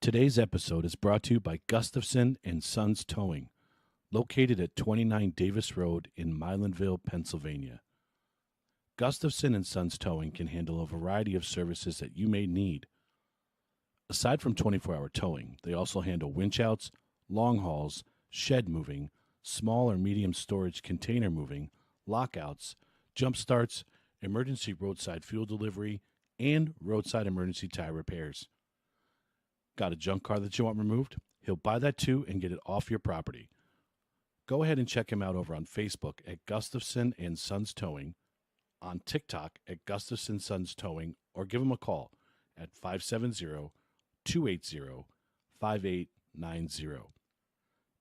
Today's episode is brought to you by Gustafson and Sons Towing, located at 29 Davis Road in Milanville, Pennsylvania. Gustafson and Sons Towing can handle a variety of services that you may need. Aside from 24-hour towing, they also handle winch outs, long hauls, shed moving, small or medium storage container moving, lockouts, jump starts, emergency roadside fuel delivery, and roadside emergency tire repairs. Got a junk car that you want removed? He'll buy that too and get it off your property. Go ahead and check him out over on Facebook at Gustafson and Sons Towing, on TikTok at Gustafson Sons Towing, or give him a call at 570-280-5890.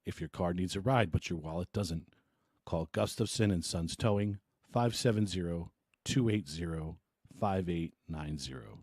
If your car needs a ride but your wallet doesn't, call Gustafson and Sons Towing, 570-280-5890.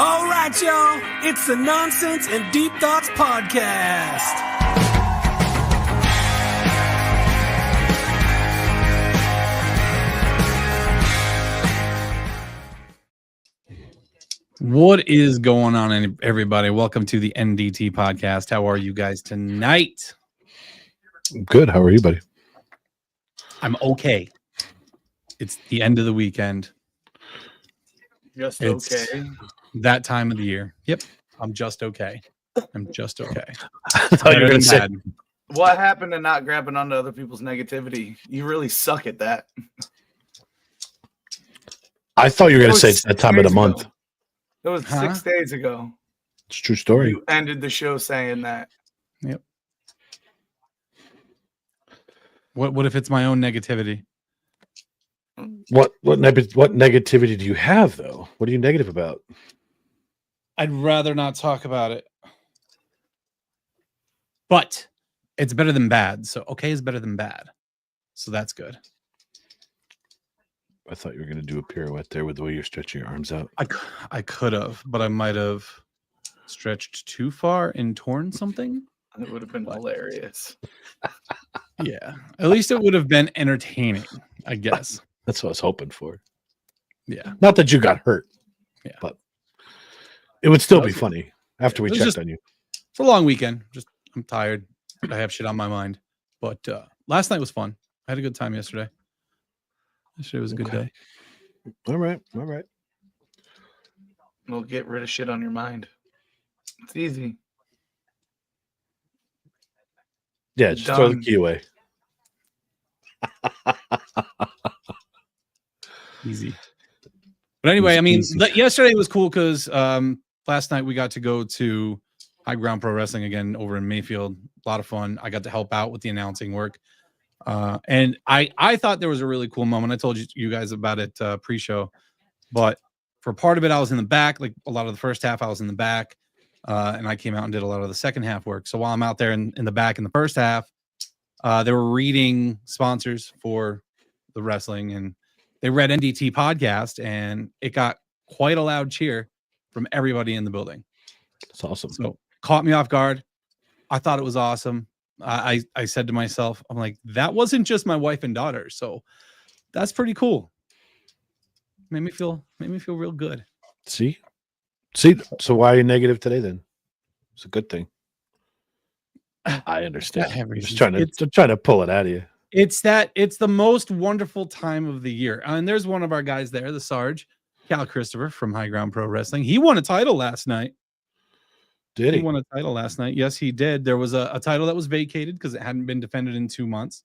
All right, y'all, it's the Nonsense and Deep Thoughts Podcast. What is going on, everybody? Welcome to the NDT Podcast. How are you guys tonight? Good. How are you, buddy? I'm okay. It's the end of the weekend. Just It's okay. that time of the year. Yep. I'm just okay. I'm just okay. I thought you were going to say. What happened to not grabbing onto other people's negativity? You really suck at that. I thought you were going That to say was it's that time of the 6 days month. ago. That was 6 days ago. It's a true story. You ended the show saying that. Yep. What if it's my own negativity? What negativity do you have, though? What are you negative about? I'd rather not talk about it. But it's better than bad. So okay is better than bad. So that's good. I thought you were going to do a pirouette there with the way you're stretching your arms out. I could have, but I might have stretched too far and torn something. It would have been hilarious. Yeah. At least it would have been entertaining, I guess. That's what I was hoping for. Yeah. Not that you got hurt. Yeah. But it would still That be was- funny after we it was checked just- on you. It's a long weekend. I'm tired. I have shit on my mind. But last night was fun. I had a good time yesterday. Yesterday was a good Okay. day. All right. All right. We'll get rid of shit on your mind. It's easy. Yeah, just throw the Done. key away. Easy. But anyway, I mean, Easy. yesterday was cool because last night we got to go to High Ground Pro Wrestling again over in Mayfield. A lot of fun. I got to help out with the announcing work. And I thought there was a really cool moment. I told you guys about it pre-show. But for part of it, I was in the back. Like a lot of the first half, I was in the back. And I came out and did a lot of the second half work. So while I'm out there in the back in the first half, they were reading sponsors for the wrestling, and they read NDT Podcast, and it got quite a loud cheer from everybody in the building. It's awesome. So caught me off guard. I thought it was awesome. I said to myself, I'm like, that wasn't just my wife and daughter. So that's pretty cool. Made me feel real good. See? So why are you negative today then? It's a good thing. I understand. I'm just trying to pull it out of you. It's the most wonderful time of the year. And there's one of our guys there, the Sarge, Cal Christopher from High Ground Pro Wrestling. He won a title last night. Did he? He won a title last night. Yes, he did. There was a title that was vacated because it hadn't been defended in 2 months.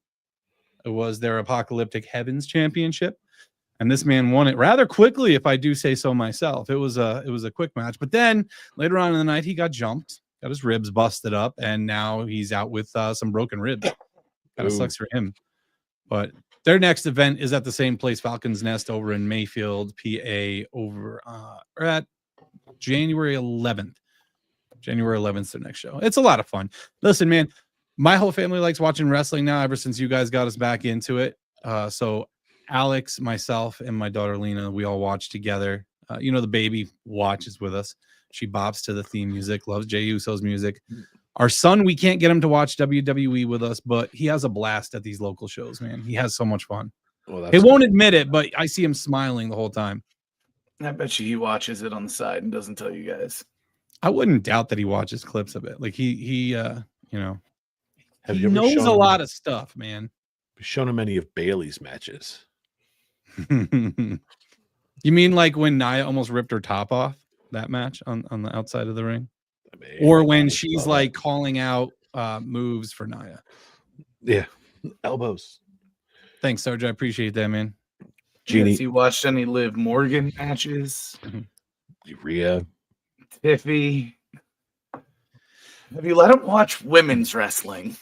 It was their Apocalyptic Heavens Championship. And this man won it rather quickly, if I do say so myself. It was a quick match. But then later on in the night, he got jumped, got his ribs busted up, and now he's out with some broken ribs. Kind of sucks for him. But their next event is at the same place, Falcon's Nest, over in Mayfield, PA, over at January 11th. January 11th is their next show. It's a lot of fun. Listen, man, my whole family likes watching wrestling now ever since you guys got us back into it. So Alex, myself, and my daughter Lena, we all watch together. The baby watches with us. She bops to the theme music, loves Jey Uso's music. Our son, we can't get him to watch WWE with us, but he has a blast at these local shows, man. He has so much fun. Well, He won't admit it, but I see him smiling the whole time. I bet you he watches it on the side and doesn't tell you guys. I wouldn't doubt that he watches clips of it. Like he Have he you ever knows shown a him- lot of stuff, man. shown him any of Bailey's matches? You mean like when Nia almost ripped her top off, that match on the outside of the ring? I mean, Or when she's like calling out moves for Nia? yeah, elbows. Thanks, Sarge. I appreciate that, man. Jeannie, Has he watched any Liv Morgan matches? Rhea. Tiffy? Have you let him watch women's wrestling?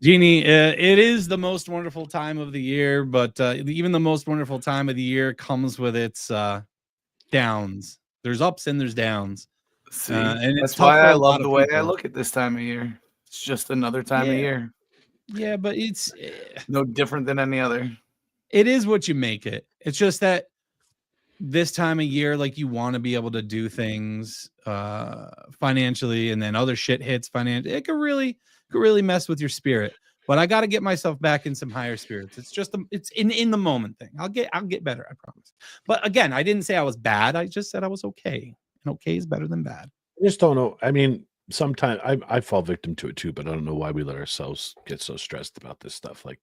Jeannie, it is the most wonderful time of the year, but even the most wonderful time of the year comes with its downs. There's ups and there's downs. See, and it's that's tough why for I a lot love of the way I people. look at this time of year. It's just another time of Yeah. year. Yeah, but it's No different than any other. it is what you make it. It's just that this time of year, like you want to be able to do things financially, and then other shit hits financially. It could really mess with your spirit. But I got to get myself back in some higher spirits. It's just it's in the moment thing. I'll get better, I promise. But again, I didn't say I was bad. I just said I was okay. And okay is better than bad. I just don't know. I mean, sometimes I fall victim to it too, but I don't know why we let ourselves get so stressed about this stuff. Like,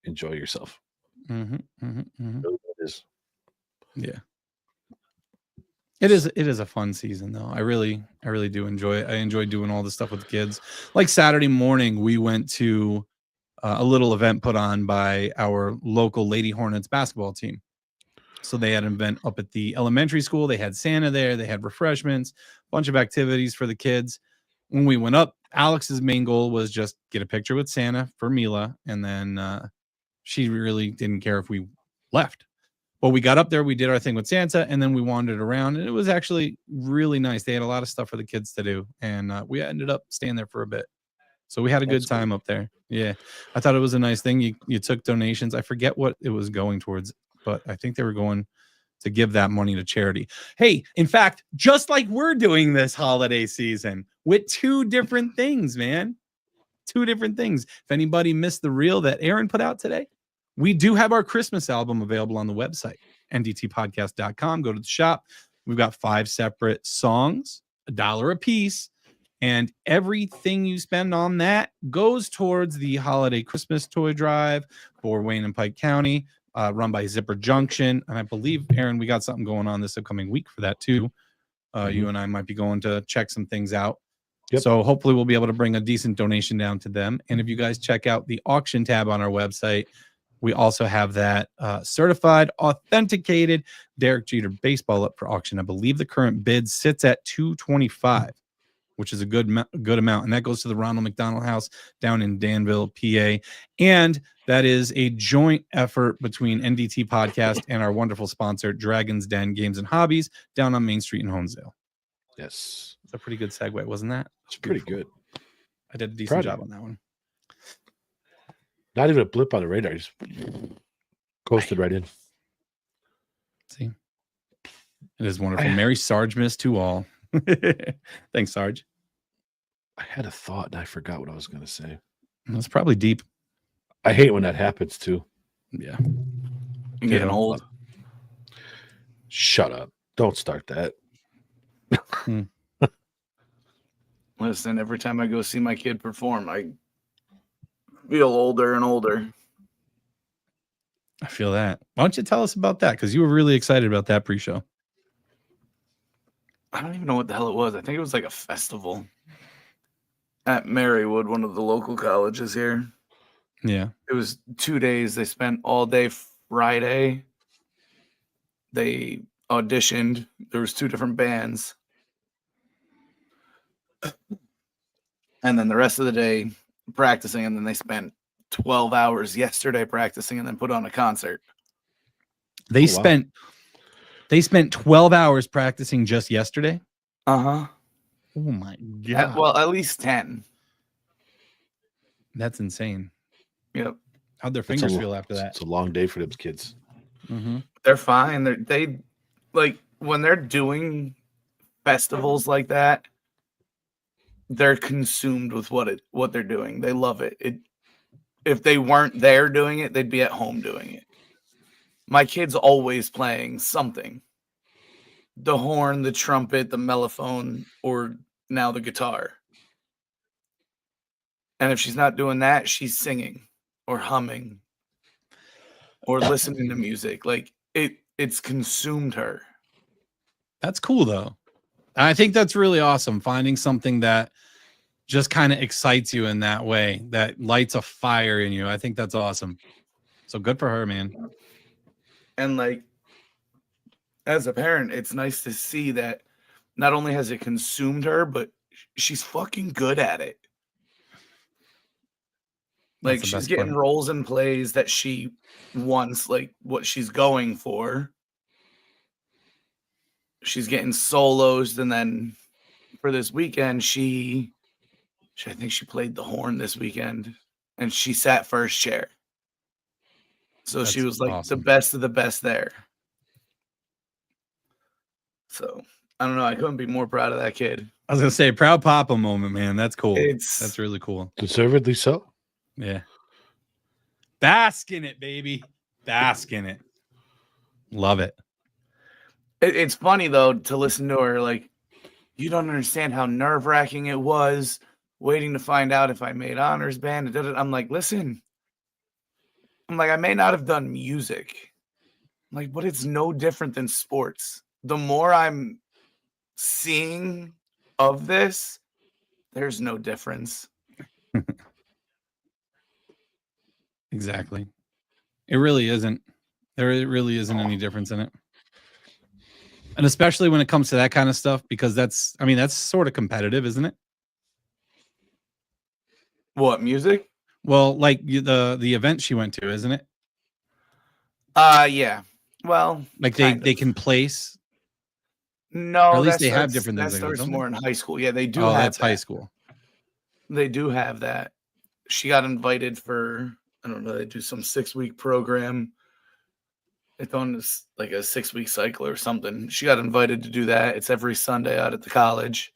enjoy yourself. Really It is. Yeah. It is a fun season though. I really do enjoy it. I enjoy doing all the stuff with the kids. Like Saturday morning, we went to a little event put on by our local Lady Hornets basketball team. So they had an event up at the elementary school. They had Santa there. They had refreshments, a bunch of activities for the kids. When we went up, Alex's main goal was just get a picture with Santa for Mila. And then she really didn't care if we left. Well, we got up there, we did our thing with Santa, and then we wandered around, and it was actually really nice. They had a lot of stuff for the kids to do, and we ended up staying there for a bit. So we had a good time up there. Yeah, I thought it was a nice thing. You took donations. I forget what it was going towards, but I think they were going to give that money to charity. Hey, in fact, just like we're doing this holiday season with two different things, man. Two different things. If anybody missed the reel that Aaron put out today, we do have our Christmas album available on the website, ndtpodcast.com. Go to the shop. We've got 5 separate songs, $1 a piece, and everything you spend on that goes towards the holiday Christmas toy drive for Wayne and Pike County, run by Zipper Junction. And I believe, Aaron, we got something going on this upcoming week for that too. You and I might be going to check some things out. Yep. So hopefully we'll be able to bring a decent donation down to them. And if you guys check out the auction tab on our website, we also have that certified, authenticated Derek Jeter baseball up for auction. I believe the current bid sits at $225, which is a good amount, and that goes to the Ronald McDonald House down in Danville, PA. And that is a joint effort between NDT Podcast and our wonderful sponsor, Dragon's Den Games and Hobbies, down on Main Street in Honesdale. Yes, It's a pretty good segue, wasn't that? it's pretty good. I did a decent Proud of job on that one. Not even a blip on the radar. Just coasted right in. See, it is wonderful. Merry Sargemas to all. Thanks, Sarge. I had a thought and I forgot what I was going to say. That's probably deep. I hate when that happens too. Yeah. You're getting old. Shut up. Don't start that. Listen, every time I go see my kid perform, I feel older and older. I feel that. Why don't you tell us about that? Because you were really excited about that pre-show. I don't even know what the hell it was. I think it was like a festival at Marywood, one of the local colleges here. Yeah. It was 2 days. They spent all day Friday. They auditioned. There was 2 different bands. And then the rest of the day practicing, and then they spent 12 hours yesterday practicing and then put on a concert. They wow. spent They spent 12 hours practicing just yesterday. Uh-huh. Oh my god. Well, at least 10. That's insane. Yep. How'd their It's a fingers lo- feel after that? It's a long day for them kids. Mm-hmm. They're fine. They like when they're doing festivals like that, they're consumed with what they're doing. They love it. If they weren't there doing it, they'd be at home doing it. My kid's always playing something. The horn, the trumpet, the mellophone, or now the guitar. And if she's not doing that, she's singing or humming or listening to music. Like it's consumed her. That's cool though. I think that's really awesome. Finding something that just kind of excites you in that way, that lights a fire in you. I think that's awesome. So good for her, man. And like as a parent, it's nice to see that not only has it consumed her, but she's fucking good at it. Like That's the she's best getting part. roles and plays that she wants, like what she's going for. She's getting solos, and then for this weekend, I think she played the horn this weekend, and she sat first chair. So she That's was like awesome. the best of the best there. So I don't know. I couldn't be more proud of that kid. I was gonna say proud papa moment, man. That's cool. It's That's really cool. Deservedly so. Yeah. Bask in it, baby. Bask in it. Love it. it's funny though to listen to her. Like, you don't understand how nerve-wracking it was waiting to find out if I made honors band. I'm like, listen. I'm like, I may not have done music. I'm like, but it's no different than sports. The more I'm seeing of this, there's no difference. Exactly. It really isn't. There really isn't any difference in it. And especially when it comes to that kind of stuff, because that's sort of competitive, isn't it? What, music? Well, like the event she went to, isn't it? Yeah. Well, Like kind they of. can place. No, Or at least that they have starts- different things That like that, starts don't more in high school. Yeah, they do. Oh, have that's high that. school. They do have that. She got invited for, I don't know, they do some 6-week program. It's on this like a 6-week cycle or something. She got invited to do that. It's every Sunday out at the college.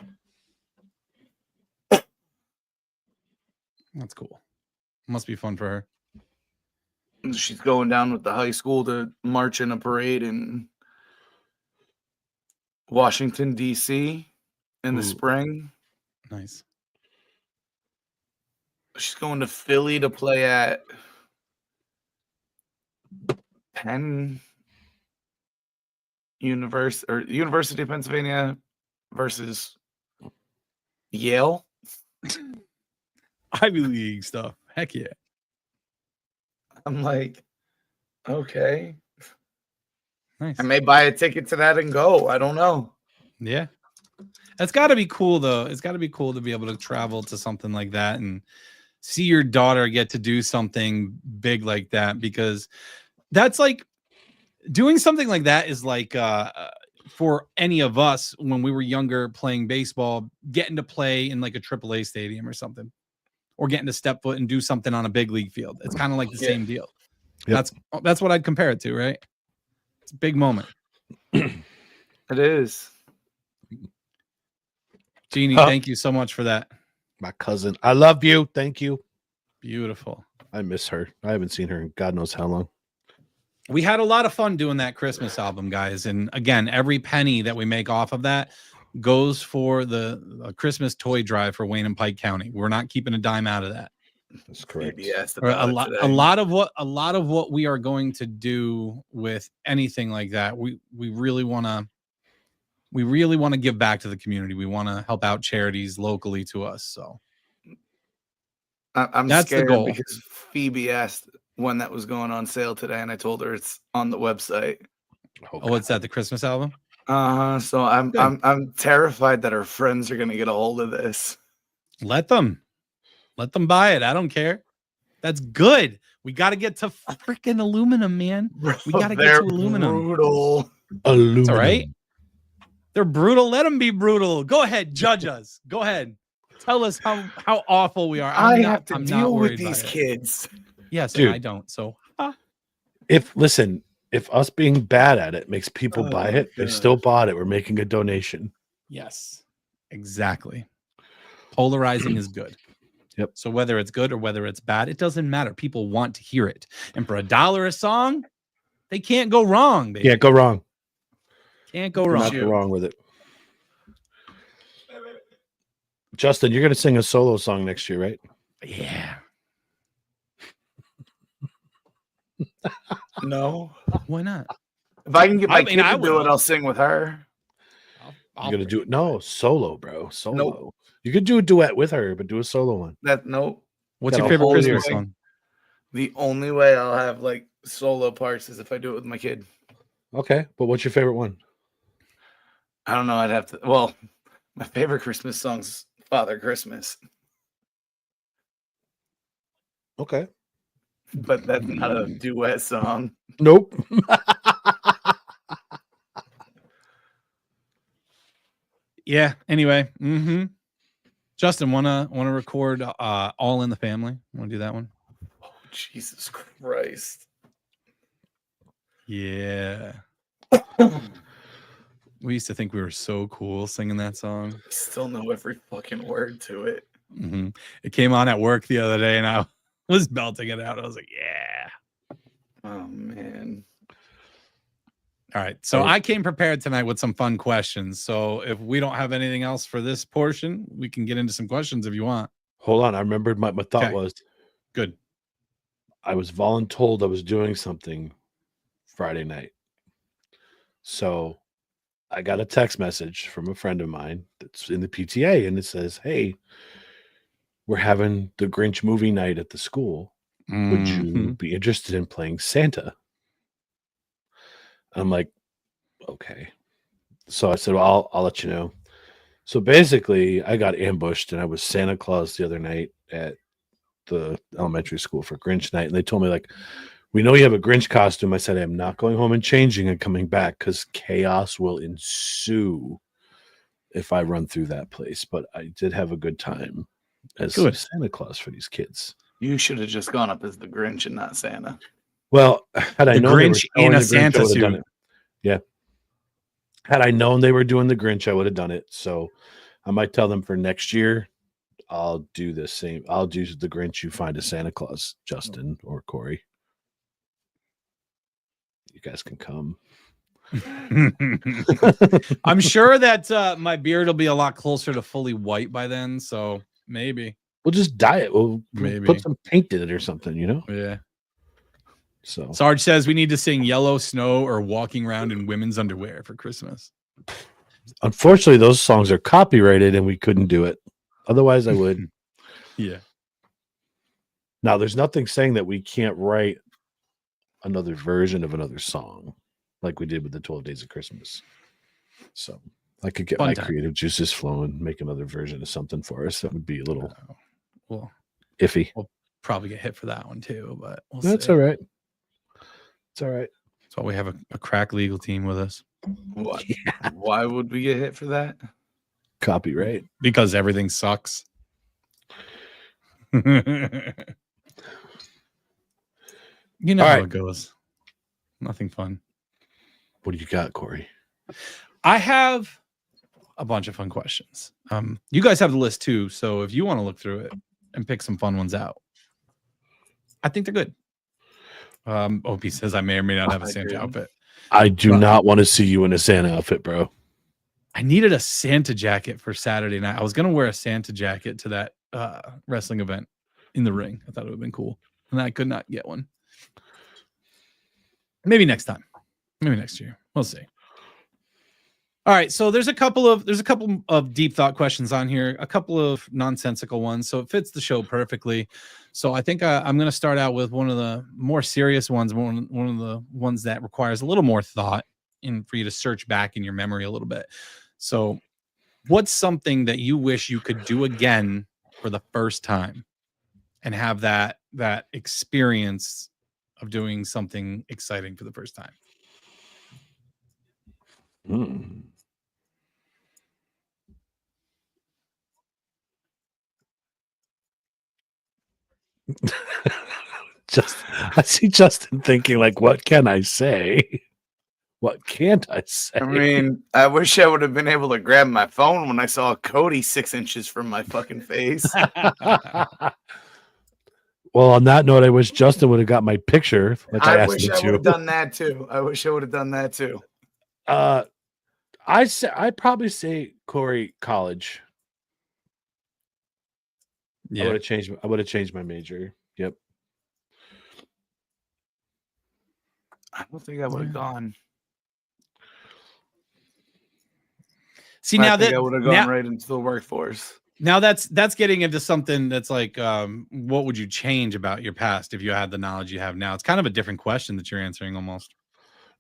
That's cool. Must be fun for her. And she's going down with the high school to march in a parade in Washington, D.C. in the Ooh. spring. Nice. She's going to Philly to play at Penn University of Pennsylvania versus Yale. Ivy League stuff. Heck yeah. I'm like, okay. Nice. I may buy a ticket to that and go. I don't know. Yeah. That's got to be cool, though. It's got to be cool to be able to travel to something like that and see your daughter get to do something big like that, because that's like doing something like that is like for any of us when we were younger playing baseball, getting to play in like a AAA stadium or something, or getting to step foot and do something on a big league field. It's kind of like the same deal. Yep. That's what I'd compare it to, right? It's a big moment. It is. Jeannie, thank you so much for that. My cousin. I love you. Thank you. Beautiful. I miss her. I haven't seen her in God knows how long. We had a lot of fun doing that Christmas album, guys. And again, every penny that we make off of that goes for the Christmas toy drive for Wayne and Pike County. We're not keeping a dime out of that. That's correct. Maybe asked Or about it today. a lot of what we are going to do with anything like that, we really want to give back to the community. We want to help out charities locally to us. So I'm That's the scared goal. because Phoebe asked when that was going on sale today, and I told her it's on the website. oh, what's that? The Christmas album? So I'm Good. I'm terrified that her friends are gonna get a hold of this. Let them buy it. I don't care. That's good. We got to get to freaking aluminum, man. We got to get They're to aluminum. brutal. Aluminum. It's all right. They're brutal. Let them be brutal. Go ahead, judge us. Go ahead. Tell us how awful we are. I I'm have to I'm deal with worried by these it. kids. Yes, Dude. and I don't. So If us being bad at it makes people Oh buy my it, they God. still bought it. We're making a donation. yes, exactly. Polarizing is good. Yep. So whether it's good or whether it's bad, it doesn't matter. People want to hear it. And for $1 a song, they can't go wrong, baby. Yeah, go wrong. Can't go Do wrong. not go wrong with it. Justin, you're going to sing a solo song next year, right? Yeah. No. Why not? If I can get my I mean, kid I to do will. it, I'll sing with her. You're going to do it? No, solo, bro. Solo. Nope. You could do a duet with her, but do a solo one. Nope. What's Got your a favorite whole Christmas year. song? The only way I'll have like solo parts is if I do it with my kid. Okay, but what's your favorite one? I don't know. I'd have to. Well, my favorite Christmas song's Father Christmas, Okay. but that's not a duet song. Nope. Yeah. Anyway. Justin, wanna record All in the Family? Want to do that one? Oh, Jesus Christ. Yeah. We used to think we were so cool singing that song. I still know every fucking word to it. It came on at work the other day and I was belting it out. I was like, yeah. Oh, man. All right. So I came prepared tonight with some fun questions. So if we don't have anything else for this portion, we can get into some questions if you want. Hold on. I remembered my thought Okay. was Good. I was voluntold I was doing something Friday night. So I got a text message from a friend of mine that's in the PTA, and it says, "Hey, we're having the Grinch movie night at the school. Would you be interested in playing Santa?" I'm like, okay. So I said, well, I'll let you know. So basically, I got ambushed, and I was Santa Claus the other night at the elementary school for Grinch night, and they told me, like, we know you have a Grinch costume. I said, I'm not going home and changing and coming back because chaos will ensue if I run through that place. But I did have a good time as Santa Claus for these kids. You should have just gone up as the Grinch and not Santa. Well, had I The known Grinch they were in a the Grinch, I Santa would have done suit. it. Yeah. Had I known they were doing the Grinch, I would have done it. So I might tell them for next year, I'll do the same. I'll do the Grinch. You find a Santa Claus, Justin or Corey. You guys can come. I'm sure that my beard will be a lot closer to fully white by then. So maybe. We'll just dye it. We'll Maybe. put some paint in it or something, you know? Yeah. So Sarge says we need to sing Yellow Snow or Walking Around in Women's Underwear for Christmas. unfortunately, those songs are copyrighted and we couldn't do it. Otherwise, I would. Yeah. Now, there's nothing saying that we can't write another version of another song like we did with the 12 Days of Christmas. So I could get Fun my time. creative juices flowing, make another version of something for us. That would be a little Well, iffy. we'll probably get hit for that one too, but we'll That's see. all right. It's all right. That's why we have a crack legal team with us What? Why would we get hit for that? Copyright. because everything sucks. You know All how right. it goes. Nothing fun. What do you got, Corey? I have a bunch of fun questions. You guys have the list too, so if you want to look through it and pick some fun ones out, I think they're good. Opie says I may or may not have a I Santa agree. outfit. I do Right. not want to see you in a Santa outfit, bro. I needed a Santa jacket for Saturday night. I was gonna wear a Santa jacket to that wrestling event in the ring. I thought it would have been cool, and I could not get one. Maybe next time. Maybe next year. We'll see. All right, so there's a couple of deep thought questions on here, a couple of nonsensical ones, so it fits the show perfectly. So I think I'm going to start out with one of the more serious ones, one of the ones that requires a little more thought and for you to search back in your memory a little bit. So, what's something that you wish you could do again for the first time, and have that experience of doing something exciting for the first time? Hmm. I see Justin thinking like, what can I say? What can't I say? I mean, I wish I would have been able to grab my phone when I saw Cody 6 inches from my fucking face. Well, on that note, I wish Justin would have got my picture, like I I asked wish him I would have to. done that too. I'd probably say Corey College. I would have changed my major. Yep. I don't think I would have gone. See, I now think that I would have gone right into the workforce. now that's getting into something that's like, what would you change about your past if you had the knowledge you have now? It's kind of a different question that you're answering almost.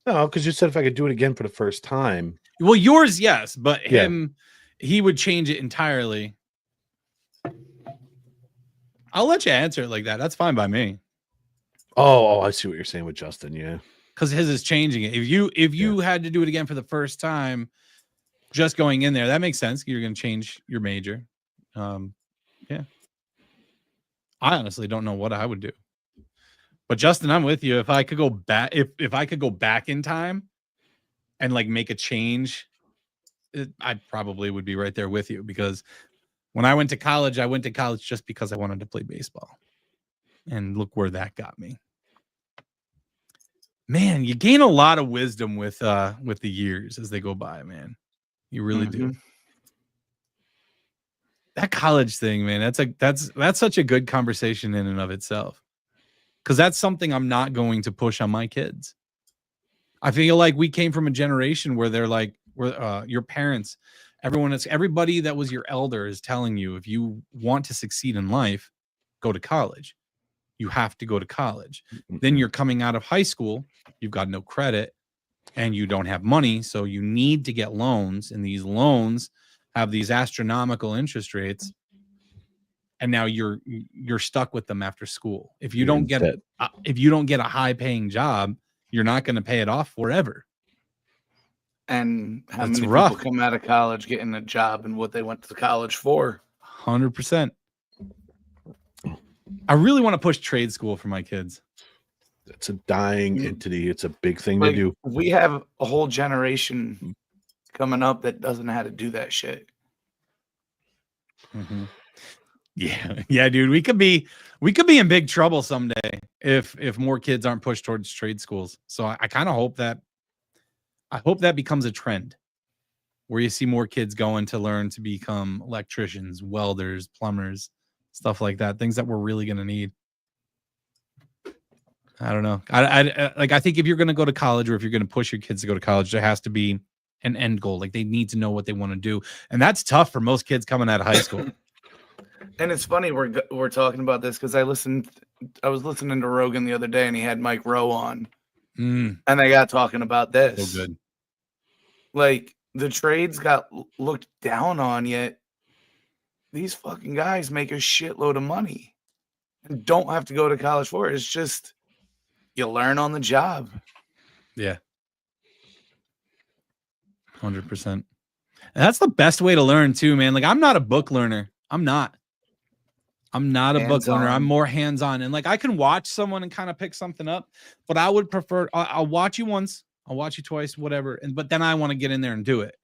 No, because you said if I could do it again for the first time. Well, yours, yes, but Yeah. he would change it entirely. I'll let you answer it like that. That's fine by me. Oh, I see what you're saying with Justin. Yeah. Because his is changing it. If you had to do it again for the first time, just going in there, that makes sense. You're going to change your major. Yeah. I honestly don't know what I would do. But Justin, I'm with you. If I could go back, if I could go back in time and like make a change, I probably would be right there with you, because when I went to college just because I wanted to play baseball. And look where that got me. Man, you gain a lot of wisdom with the years as they go by, man. You really do. That college thing, man, that's such a good conversation in and of itself. Because that's something I'm not going to push on my kids. I feel like we came from a generation where they're like, your parents, everybody that was your elder is telling you, if you want to succeed in life, go to college. You have to go to college. Then you're coming out of high school, you've got no credit and you don't have money. So you need to get loans, and these loans have these astronomical interest rates. And now you're stuck with them after school. If you don't get a high paying job, you're not going to pay it off forever. And how That's many rough. people come out of college getting a job and what they went to college for? 100%. I really want to push trade school for my kids. It's a dying entity. It's a big thing Like, to do. we have a whole generation coming up that doesn't know how to do that shit. Mm-hmm. Yeah, dude. We could be in big trouble someday if more kids aren't pushed towards trade schools. So I kind of hope that becomes a trend where you see more kids going to learn to become electricians, welders, plumbers, stuff like that. Things that we're really going to need. I don't know. I think if you're going to go to college, or if you're going to push your kids to go to college, there has to be an end goal. Like, they need to know what they want to do. And that's tough for most kids coming out of high school. And it's funny we're talking about this because I was listening to Rogan the other day, and he had Mike Rowe on, and they got talking about this. So good. Like, the trades got looked down on, yet these fucking guys make a shitload of money and don't have to go to college for it. It's just you learn on the job. Yeah. 100%. And that's the best way to learn too, man. Like, I'm not a book learner. I'm not a book learner. I'm more hands-on. And like, I can watch someone and kind of pick something up, but I would prefer, I'll watch you once, I'll watch you twice, whatever. But then I want to get in there and do it.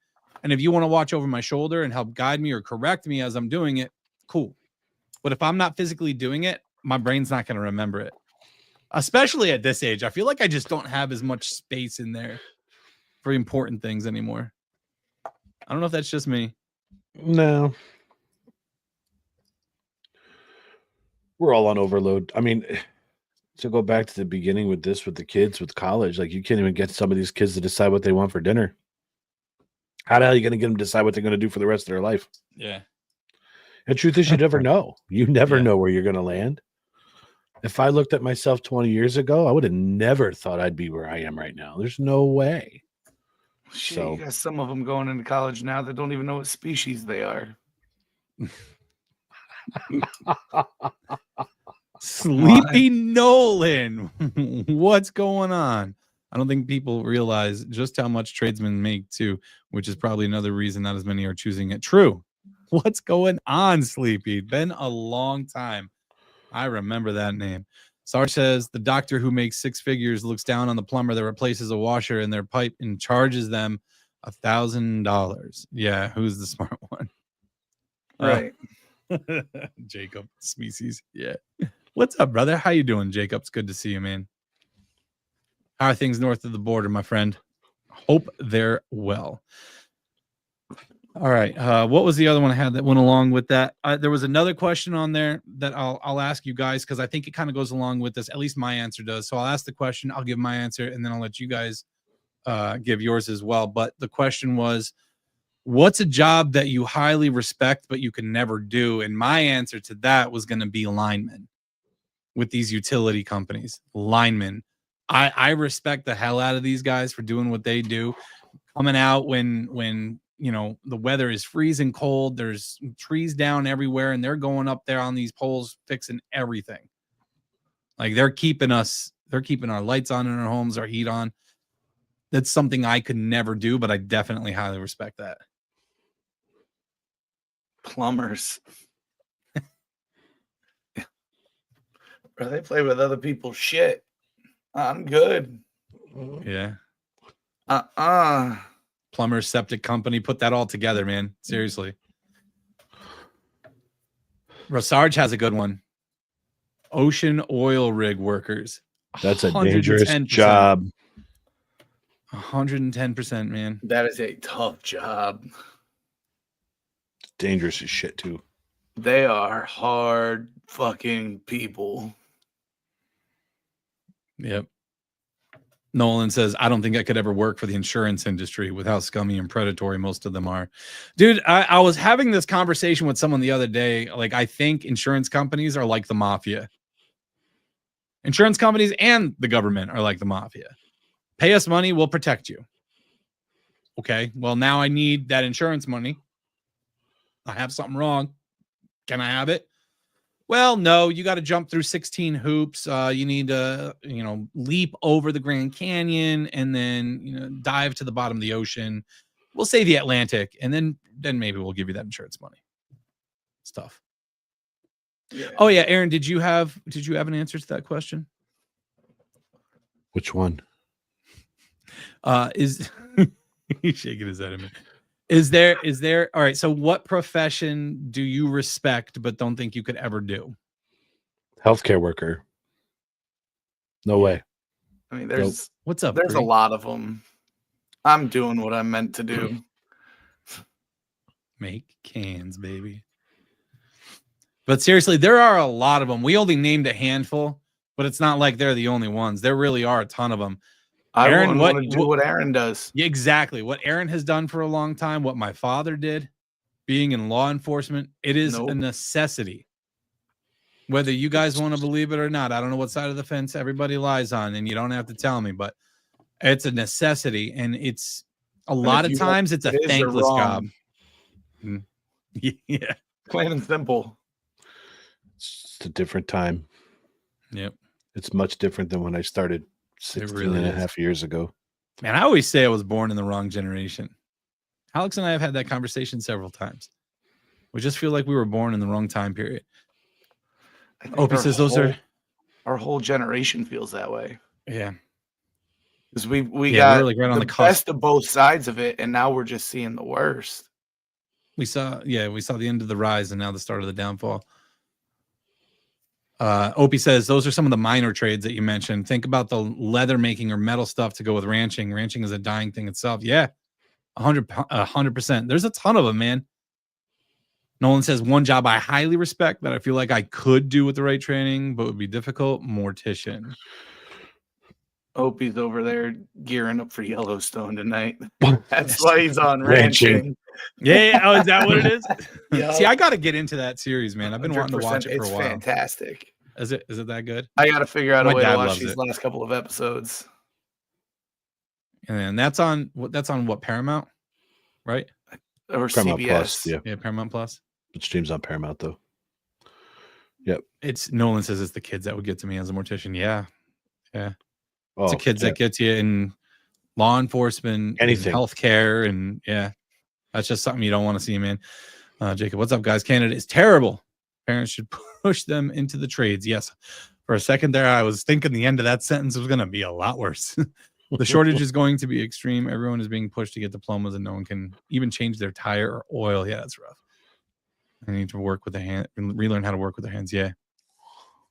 And if you want to watch over my shoulder and help guide me or correct me as I'm doing it, cool. But if I'm not physically doing it, my brain's not going to remember it. Especially at this age. I feel like I just don't have as much space in there for important things anymore. I don't know if that's just me. No. We're all on overload. I mean, to go back to the beginning with the kids with college, like, you can't even get some of these kids to decide what they want for dinner. How the hell are you going to get them to decide what they're going to do for the rest of their life? Yeah. The truth is, you never know. You never know where you're going to land. If I looked at myself 20 years ago, I would have never thought I'd be where I am right now. There's no way. Shit, So, you got some of them going into college now that don't even know what species they are. Sleepy Nolan. What's going on? I don't think people realize just how much tradesmen make too, which is probably another reason not as many are choosing it. True. What's going on, Sleepy? Been a long time. I remember that name. Sarge says the doctor who makes six figures looks down on the plumber that replaces a washer in their pipe and charges them $1,000. Yeah, who's the smart one? Right. Jacob Species. Yeah. What's up, brother? How you doing, Jacob? It's good to see you, man. How are things north of the border, my friend? Hope they're well. All right. What was the other one I had that went along with that? There was another question on there that I'll ask you guys because I think it kind of goes along with this. At least my answer does. So I'll ask the question, I'll give my answer, and then I'll let you guys give yours as well. But the question was, what's a job that you highly respect but you can never do? And my answer to that was going to be lineman with these utility companies. Linemen. I respect the hell out of these guys for doing what they do, coming out when you know the weather is freezing cold, there's trees down everywhere, and they're going up there on these poles fixing everything. Like they're keeping our lights on in our homes, our heat on. That's something I could never do, but I definitely highly respect that. Plumbers. Bro, they play with other people's shit. I'm good. Yeah. Uh-uh. Plumber, septic company, put that all together, man. Seriously. Sarge has a good one. Ocean oil rig workers. That's a dangerous job. 110%, man. That is a tough job. Dangerous as shit too. They are hard fucking people. Yep. Nolan says, I don't think I could ever work for the insurance industry with how scummy and predatory most of them are. Dude, I was having this conversation with someone the other day. Like, I think insurance companies are like the mafia. Insurance companies and the government are like the mafia. Pay us money, we'll protect you. Okay, well, now I need that insurance money. I have something wrong. Can I have it? Well, no, you got to jump through 16 hoops. You need to, leap over the Grand Canyon and then, dive to the bottom of the ocean. We'll say the Atlantic, and then maybe we'll give you that insurance money. It's tough. Yeah. Oh yeah, Aaron, did you have an answer to that question? Which one? Is he's shaking his head at me. Is there all right, so what profession do you respect but don't think you could ever do? Healthcare worker. No way. I mean, there's what's up? There's a lot of them. I'm doing what I'm meant to do. Make cans, baby. But seriously, there are a lot of them. We only named a handful, but it's not like they're the only ones. There really are a ton of them. Aaron, want to do what Aaron does. Yeah, exactly. What Aaron has done for a long time, what my father did, being in law enforcement, it is a necessity. Whether you guys want to believe it or not, I don't know what side of the fence everybody lies on, and you don't have to tell me, but it's a necessity, and it's a lot of times it's a thankless job. Yeah. Plain and simple. It's a different time. Yep. It's much different than when I started 16 and a half years ago. Man, I always say I was born in the wrong generation. Alex and I have had that conversation several times. We just feel like we were born in the wrong time period. Opie says our whole generation feels that way. Yeah. Because we got like right on the best of both sides of it, and now we're just seeing the worst. We saw the end of the rise and now the start of the downfall. Opie says those are some of the minor trades that you mentioned. Think about the leather making or metal stuff to go with ranching. Ranching is a dying thing itself. Yeah, 100%. There's a ton of them, man. Nolan says one job I highly respect that I feel like I could do with the right training, but would be difficult. Mortician. Opie's over there gearing up for Yellowstone tonight. That's why he's on ranching. Yeah. Oh, is that what it is? Yeah. See, I got to get into that series, man. I've been wanting to watch it for a while. It's fantastic. Is it that good? I got to figure out a way to watch these last couple of episodes. And that's on what, Paramount, right? Or Paramount CBS. Plus, Yeah, Paramount Plus. It streams on Paramount though. Yep. It's Nolan says it's the kids that would get to me as a mortician. Yeah. It's the kids that get you in law enforcement, Anything. healthcare, and yeah, that's just something you don't want to see, man. Jacob, what's up, guys? Canada is terrible. Parents should push them into the trades. Yes. For a second there, I was thinking the end of that sentence was going to be a lot worse. The shortage is going to be extreme. Everyone is being pushed to get diplomas, and no one can even change their tire or oil. Yeah, that's rough. I need to work with the hand, relearn how to work with their hands. Yeah.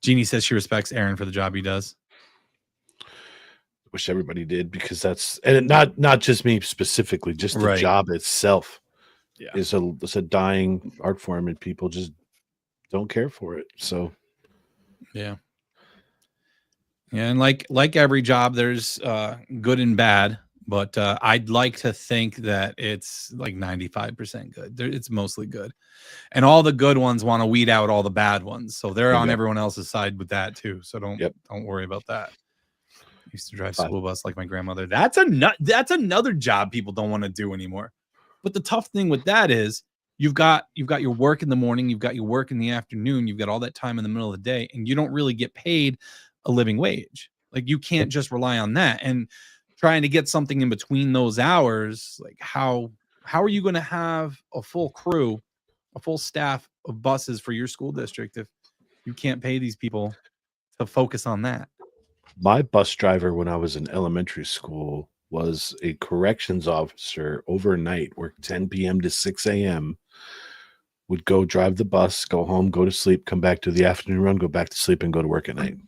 Jeannie says she respects Aaron for the job he does. Wish everybody did, because that's, and not just me specifically, just the job itself is a dying art form, and people just don't care for it. So yeah, and like every job, there's good and bad, but I'd like to think that it's like 95% good. It's mostly good, and all the good ones want to weed out all the bad ones, so they're on everyone else's side with that too. So don't worry about that. I used to drive school bus like my grandmother. That's another job people don't want to do anymore. But the tough thing with that is you've got your work in the morning, you've got your work in the afternoon, you've got all that time in the middle of the day, and you don't really get paid a living wage. Like, you can't just rely on that. And trying to get something in between those hours, like how are you going to have a full crew, a full staff of buses for your school district if you can't pay these people to focus on that? My bus driver when I was in elementary school was a corrections officer overnight, worked 10 p.m. to 6 a.m., would go drive the bus, go home, go to sleep, come back to the afternoon run, go back to sleep, and go to work at night.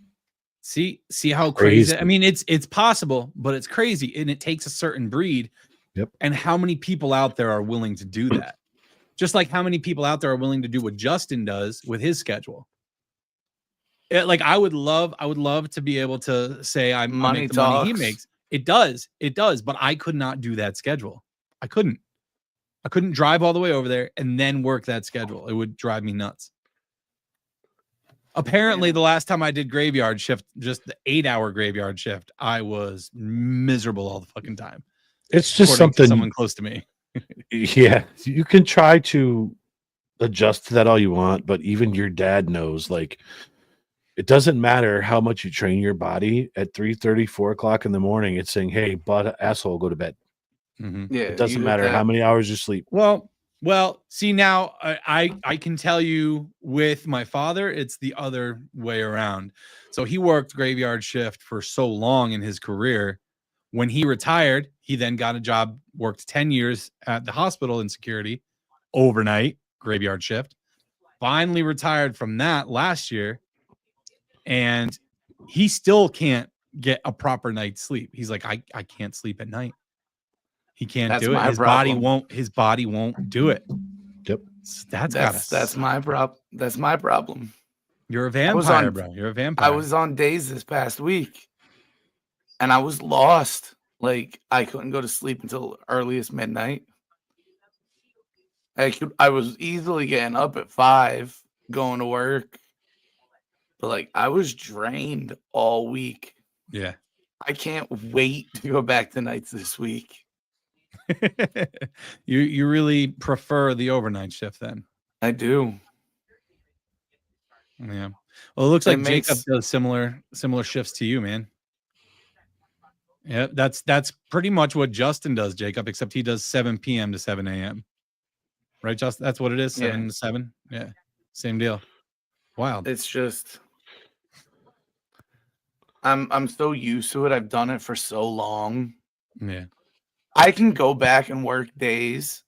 See how crazy. I mean, it's possible, but it's crazy, and it takes a certain breed. Yep. And how many people out there are willing to do that? Just like how many people out there are willing to do what Justin does with his schedule. Like, I would love to be able to say I make the money he makes. It does, but I could not do that schedule. I couldn't drive all the way over there and then work that schedule. It would drive me nuts. Apparently, the last time I did graveyard shift, just the 8-hour graveyard shift, I was miserable all the fucking time. It's just something, someone close to me. Yeah, you can try to adjust to that all you want, but even your dad knows, like, it doesn't matter how much you train your body at 3:30, 4 o'clock in the morning. It's saying, hey, butt asshole, go to bed. Mm-hmm. Yeah, it doesn't matter how many hours you sleep. Well, see, now I can tell you with my father, it's the other way around. So he worked graveyard shift for so long in his career. When he retired, he then got a job, worked 10 years at the hospital in security, overnight graveyard shift, finally retired from that last year. And he still can't get a proper night's sleep. He's like, I can't sleep at night. He can't do it. His body won't do it. Yep. That's my problem. That's my problem. You're a vampire, bro. You're a vampire. I was on days this past week, and I was lost. Like, I couldn't go to sleep until earliest midnight. I was easily getting up at 5, going to work. But, like, I was drained all week. Yeah. I can't wait to go back to nights this week. You really prefer the overnight shift then? I do. Yeah. Well, it looks like Jacob does similar shifts to you, man. Yeah, that's pretty much what Justin does, Jacob, except he does 7 p.m. to 7 a.m. Right, Justin? That's what it is, 7 to 7? Yeah, same deal. Wild. It's just... I'm so used to it. I've done it for so long. Yeah. I can go back and work days.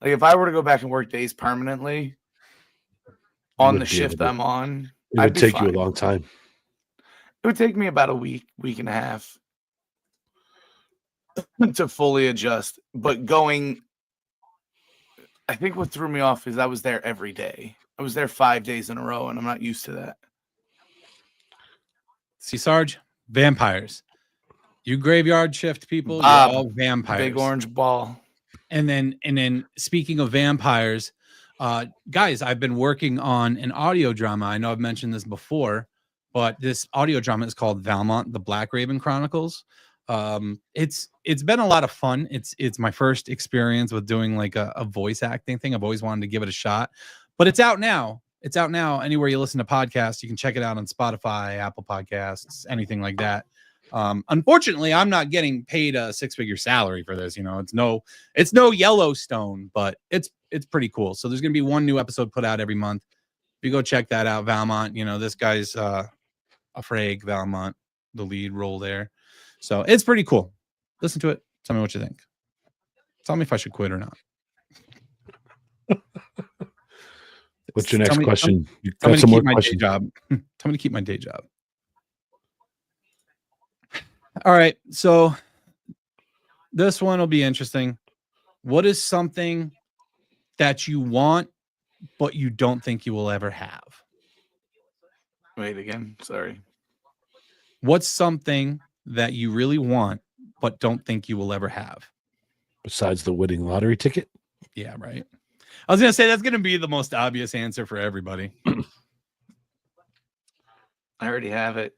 Like, if I were to go back and work days permanently on the shift I'm on, it would take you a long time. It would take me about a week and a half to fully adjust. But I think what threw me off is I was there every day. I was there 5 days in a row, and I'm not used to that. See, Sarge, vampires. You graveyard shift people, you're all vampires. Big orange ball. And then speaking of vampires, guys, I've been working on an audio drama. I know I've mentioned this before, but this audio drama is called Valmont, the Black Raven Chronicles. It's been a lot of fun. It's my first experience with doing like a voice acting thing. I've always wanted to give it a shot, but it's out now. It's out now. Anywhere you listen to podcasts, you can check it out on Spotify, Apple Podcasts, anything like that. Unfortunately, I'm not getting paid a 6-figure salary for this. You know, it's no Yellowstone, but it's pretty cool. So there's gonna be one new episode put out every month. If you go check that out, Valmont, you know, this guy's Afrag Valmont, the lead role there. So it's pretty cool. Listen to it. Tell me what you think. Tell me if I should quit or not. What's your next question? You Tell me got to some more keep my day questions? job. Tell me to keep my day job. All right. So this one will be interesting. What is something that you want, but you don't think you will ever have? Wait again. Sorry. What's something that you really want, but don't think you will ever have? Besides the winning lottery ticket? Yeah, right. I was going to say that's going to be the most obvious answer for everybody. I already have it.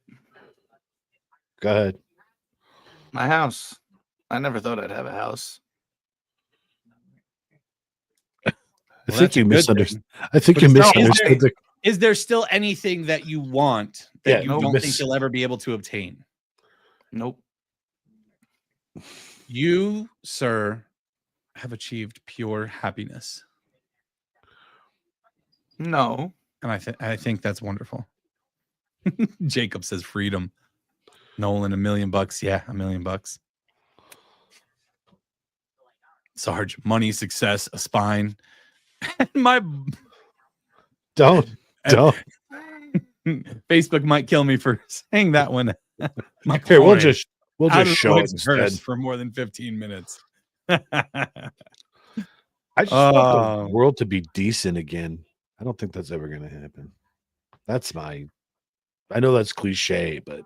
Go ahead. My house. I never thought I'd have a house. I Well, think that's a you good misunderstood. thing. I think But you it's not- misunderstood the. Is there still anything that you want that Yeah, you no, don't miss- think you'll ever be able to obtain? Nope. You, sir, have achieved pure happiness. No. And I think that's wonderful. Jacob says freedom. Nolan, $1 million. Yeah, $1 million. Sarge, money, success, a spine. And my Don't. Facebook might kill me for saying that one. My Here, we'll coin. just Out of show the it woods curse instead. for more than 15 minutes. I just want Oh. the world to be decent again. I don't think that's ever going to happen. That's my. I know that's cliche, but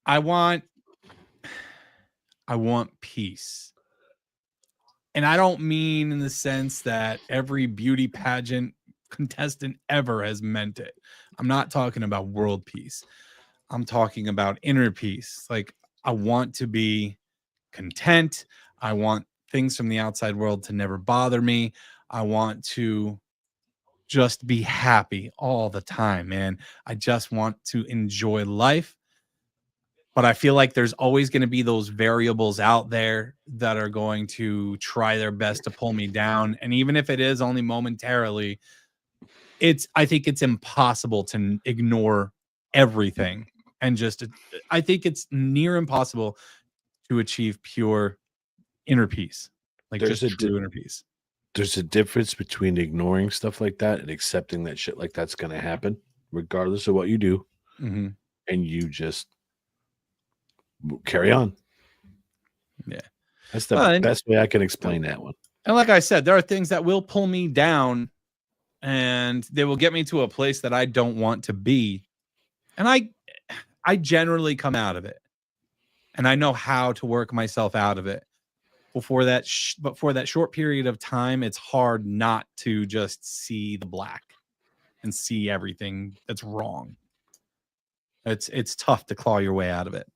I want peace. And I don't mean in the sense that every beauty pageant contestant ever has meant it. I'm not talking about world peace. I'm talking about inner peace. Like, I want to be content. I want things from the outside world to never bother me. I want to just be happy all the time, man. I just want to enjoy life. But I feel like there's always going to be those variables out there that are going to try their best to pull me down. And even if it is only momentarily, I think it's impossible to ignore everything. And I think it's near impossible to achieve pure inner peace. Like, There's just true inner peace. there's a difference between ignoring stuff like that and accepting that shit like that's going to happen, regardless of what you do, Mm-hmm. and you just carry on. Yeah. That's the Well, and- best way I can explain that one. And like I said, there are things that will pull me down and they will get me to a place that I don't want to be. And I generally come out of it. And I know how to work myself out of it. Before that, but for that short period of time, it's hard not to just see the black and see everything that's wrong. It's tough to claw your way out of it.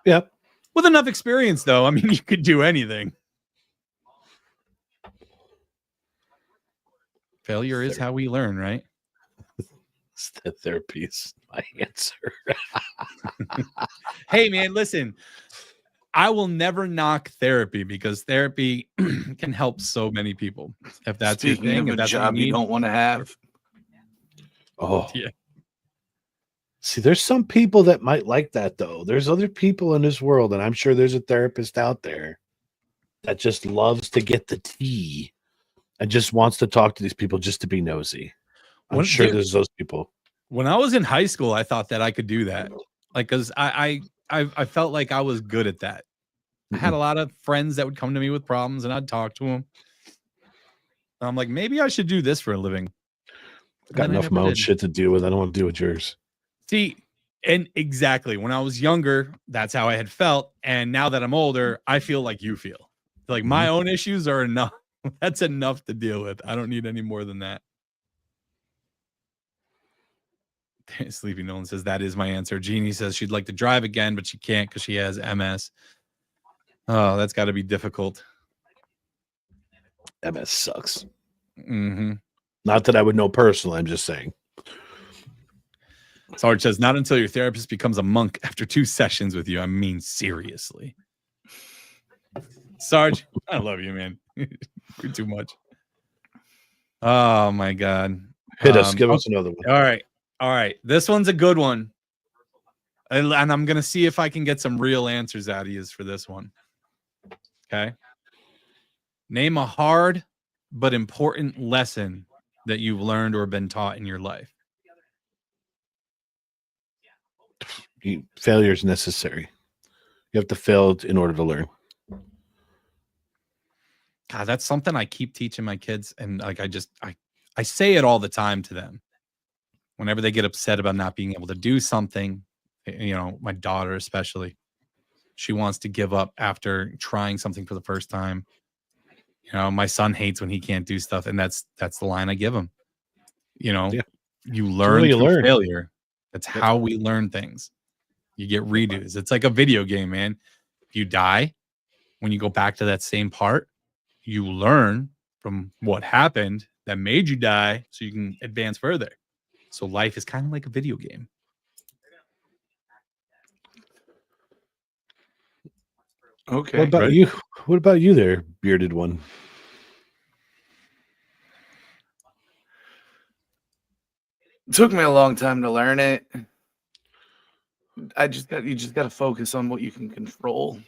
Yep. With enough experience, though, I mean, you could do anything. Failure is how we learn, right? Therapy is my answer. Hey, man, listen. I will never knock therapy because therapy can help so many people. If that's your Speaking thing, of if a that's what job you need. don't want to have. Oh, Yeah. See, there's some people that might like that, though. There's other people in this world, and I'm sure there's a therapist out there that just loves to get the tea and just wants to talk to these people just to be nosy. I'm sure there's those people. When I was in high school, I thought that I could do that. Like, because I felt like I was good at that. I had a lot of friends that would come to me with problems and I'd talk to them. I'm like, maybe I should do this for a living. Got And then I enough of my never own did. shit to deal with. I don't want to deal with yours. See, and exactly when I was younger, that's how I had felt. And now that I'm older, I feel like you feel. Like my own issues are enough. That's enough to deal with. I don't need any more than that. Sleepy Nolan says that is my answer. Jeannie says she'd like to drive again, but she can't because she has MS. Oh, that's got to be difficult. MS sucks. Mm-hmm. Not that I would know personally. I'm just saying. Sarge says, not until your therapist becomes a monk after 2 sessions with you. I mean, seriously. Sarge, I love you, man. You're too much. Oh, my God. Hit us. Give us another one. All right. This one's a good one. And I'm going to see if I can get some real answers out of you for this one. Okay. Name a hard but important lesson that you've learned or been taught in your life. Failure is necessary. You have to fail in order to learn. God, that's something I keep teaching my kids. And like, I say it all the time to them. Whenever they get upset about not being able to do something, you know, my daughter especially, she wants to give up after trying something for the first time. You know, my son hates when he can't do stuff, and that's the line I give him. You know, you learn through failure. That's how we learn things. You get redos. It's like a video game, man. If you die, when you go back to that same part, you learn from what happened that made you die so you can advance further. So life is kind of like a video game. Okay. What about you? What about you there, bearded one? It took me a long time to learn it. You just got to focus on what you can control.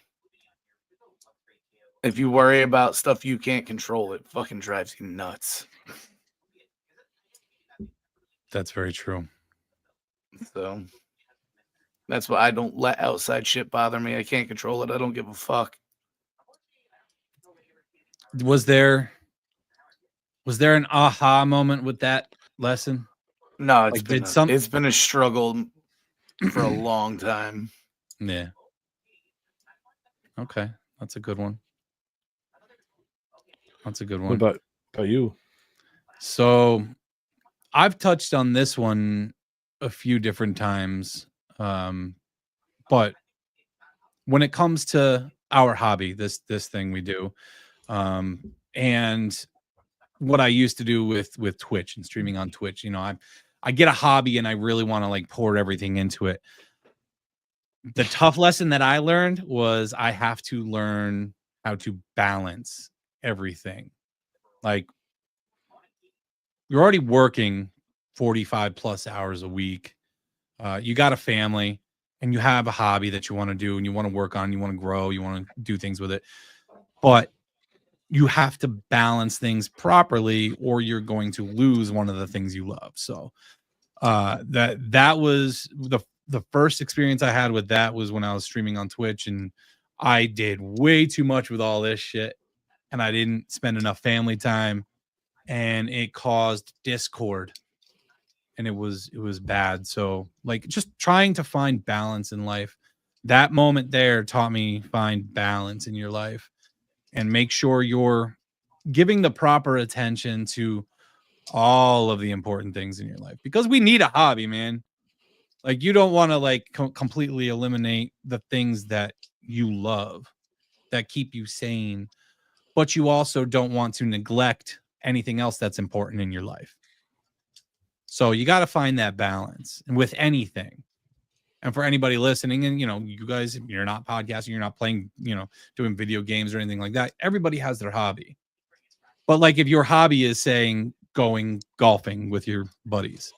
If you worry about stuff you can't control, it fucking drives you nuts. That's very true. So that's why I don't let outside shit bother me. I can't control it. I don't give a fuck. Was there an aha moment with that lesson? No, Like, it's been a struggle for a long time. Yeah. Okay, that's a good one. That's a good one. What about you? So I've touched on this one a few different times. But when it comes to our hobby, this thing we do, and what I used to do with Twitch and streaming on Twitch, you know, I get a hobby and I really want to like pour everything into it. The tough lesson that I learned was I have to learn how to balance everything. Like, you're already working 45 plus hours a week. You got a family and you have a hobby that you want to do and you want to work on, you want to grow, you want to do things with it. But you have to balance things properly or you're going to lose one of the things you love. So that was the first experience I had with that was when I was streaming on Twitch, and I did way too much with all this shit and I didn't spend enough family time, and it caused discord. And it was bad. So like, just trying to find balance in life. That moment there taught me find balance in your life and make sure you're giving the proper attention to all of the important things in your life, because we need a hobby, man. Like, you don't want to like completely eliminate the things that you love that keep you sane, but you also don't want to neglect anything else that's important in your life. So you got to find that balance with anything. And for anybody listening, and, you know, you guys, you're not podcasting, you're not playing, you know, doing video games or anything like that. Everybody has their hobby. But like, if your hobby is saying going golfing with your buddies,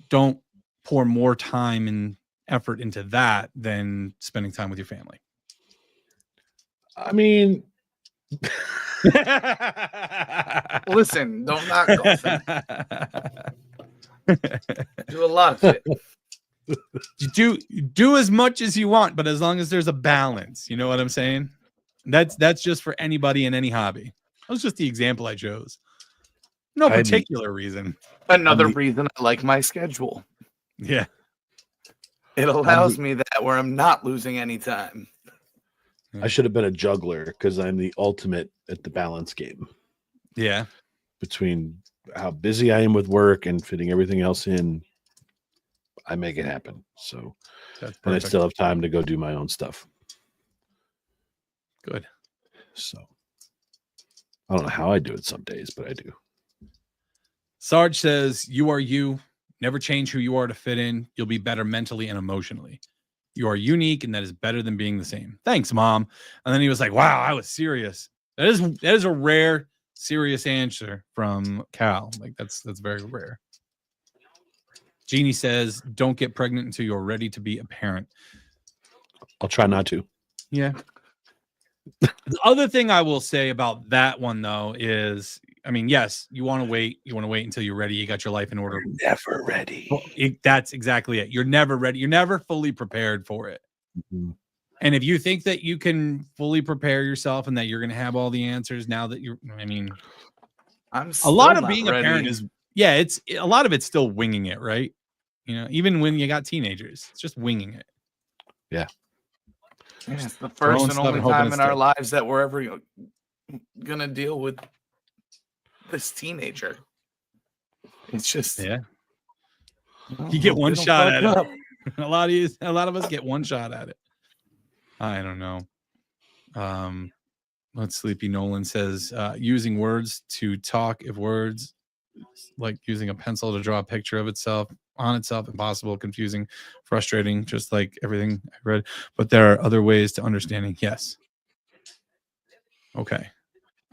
don't pour more time and effort into that than spending time with your family. I mean, Listen, don't knock golfing. Do a lot of it. You do as much as you want, but as long as there's a balance, you know what I'm saying? That's just for anybody in any hobby. That was just the example I chose. No particular reason. Another reason I like my schedule. Yeah. It allows me that where I'm not losing any time. I should have been a juggler because I'm the ultimate at the balance game. Yeah. Between how busy I am with work and fitting everything else in, I make it happen. So, and I still have time to go do my own stuff. Good. So, I don't know how I do it some days, but I do. Sarge says, "You are you, Never change who you are to fit in. You'll be better mentally and emotionally. You are unique, and that is better than being the same. Thanks, Mom. And then he was like, wow, I was serious. That is a rare, serious answer from Cal. Like, that's very rare. Jeannie says, don't get pregnant until you're ready to be a parent. I'll try not to. Yeah. The other thing I will say about that one, though, is, I mean, yes, you want to wait. You want to wait until you're ready. You got your life in order. Never ready. Well, that's exactly it. You're never ready. You're never fully prepared for it. Mm-hmm. And if you think that you can fully prepare yourself and that you're going to have all the answers now that I mean, I'm a lot of still being not a parent ready. is, yeah, it's a lot of it's still winging it, right? You know, even when you got teenagers, it's just winging it. Yeah. Yeah, it's the Throwing first and stuff only and hoping time it in our sticks. lives that we're ever gonna deal with this teenager. It's just Yeah. oh, You get one it'll shot fuck at it. up. A lot of us get one shot at it. I don't know. Let's Sleepy Nolan says using words to talk, if words like using a pencil to draw a picture of itself on itself, impossible, confusing, frustrating, just like everything I read. But there are other ways to understanding. Yes. Okay.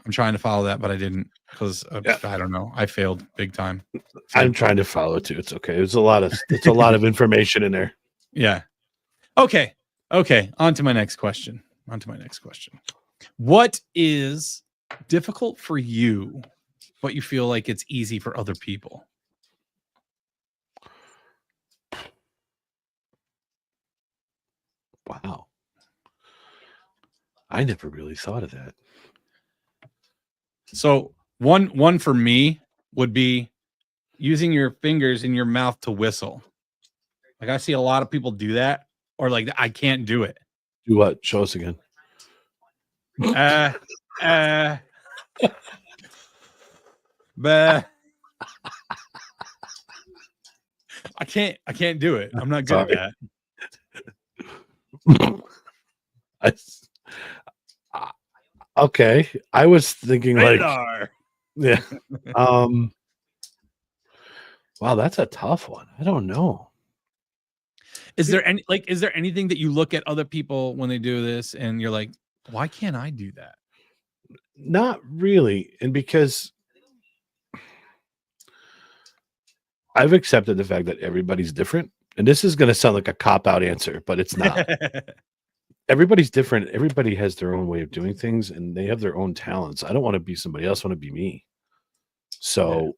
I'm trying to follow that, but I didn't because I don't know. I failed big time. I'm trying to follow too. It's okay. It's a lot of information in there. Yeah. Okay. On to my next question. What is difficult for you, but you feel like it's easy for other people? Wow. I never really thought of that. So one for me would be using your fingers in your mouth to whistle. Like I see a lot of people do that, or like I can't do it. Do what? Show us again. Bah. I can't do it. I'm not good at that. Okay. I was thinking Radar. yeah. Wow, that's a tough one. I don't know. Is there anything that you look at other people when they do this and you're like, why can't I do that? Not really. And because I've accepted the fact that everybody's different. And this is going to sound like a cop-out answer, but it's not. Everybody's different. Everybody has their own way of doing things and they have their own talents. I don't want to be somebody else. I want to be me. So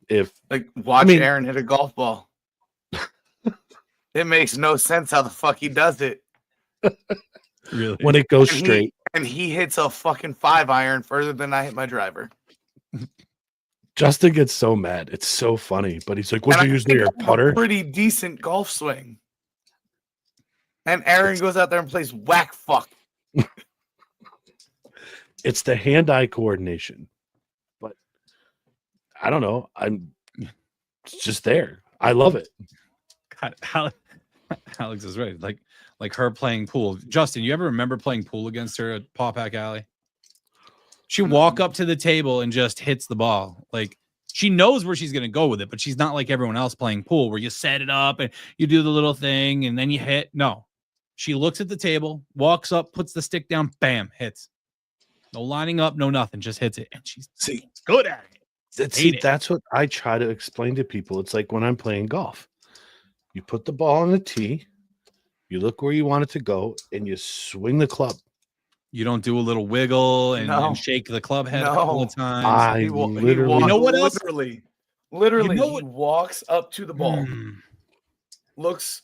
if watch Aaron hit a golf ball. It makes no sense how the fuck he does it. Really? When it goes straight. And he hits a fucking 5-iron further than I hit my driver. Justin gets so mad. It's so funny. But he's like, what do you use near your putter? Pretty decent golf swing. And Aaron goes out there and plays whack fuck. It's the hand-eye coordination. But I don't know. It's just there. I love it. God, Alex is right. Like her playing pool. Justin, you ever remember playing pool against her at Paw Pack Alley? She walk up to the table and just hits the ball. Like she knows where she's gonna go with it, but she's not like everyone else playing pool where you set it up and you do the little thing and then you hit. No. She looks at the table, walks up, puts the stick down, bam, hits. No lining up, no nothing, just hits it. And she's good at it. That's what I try to explain to people. It's like when I'm playing golf. You put the ball on the tee, you look where you want it to go, and you swing the club. You don't do a little wiggle and shake the club head a couple of times. You know what else? Literally, he walks up to the ball, looks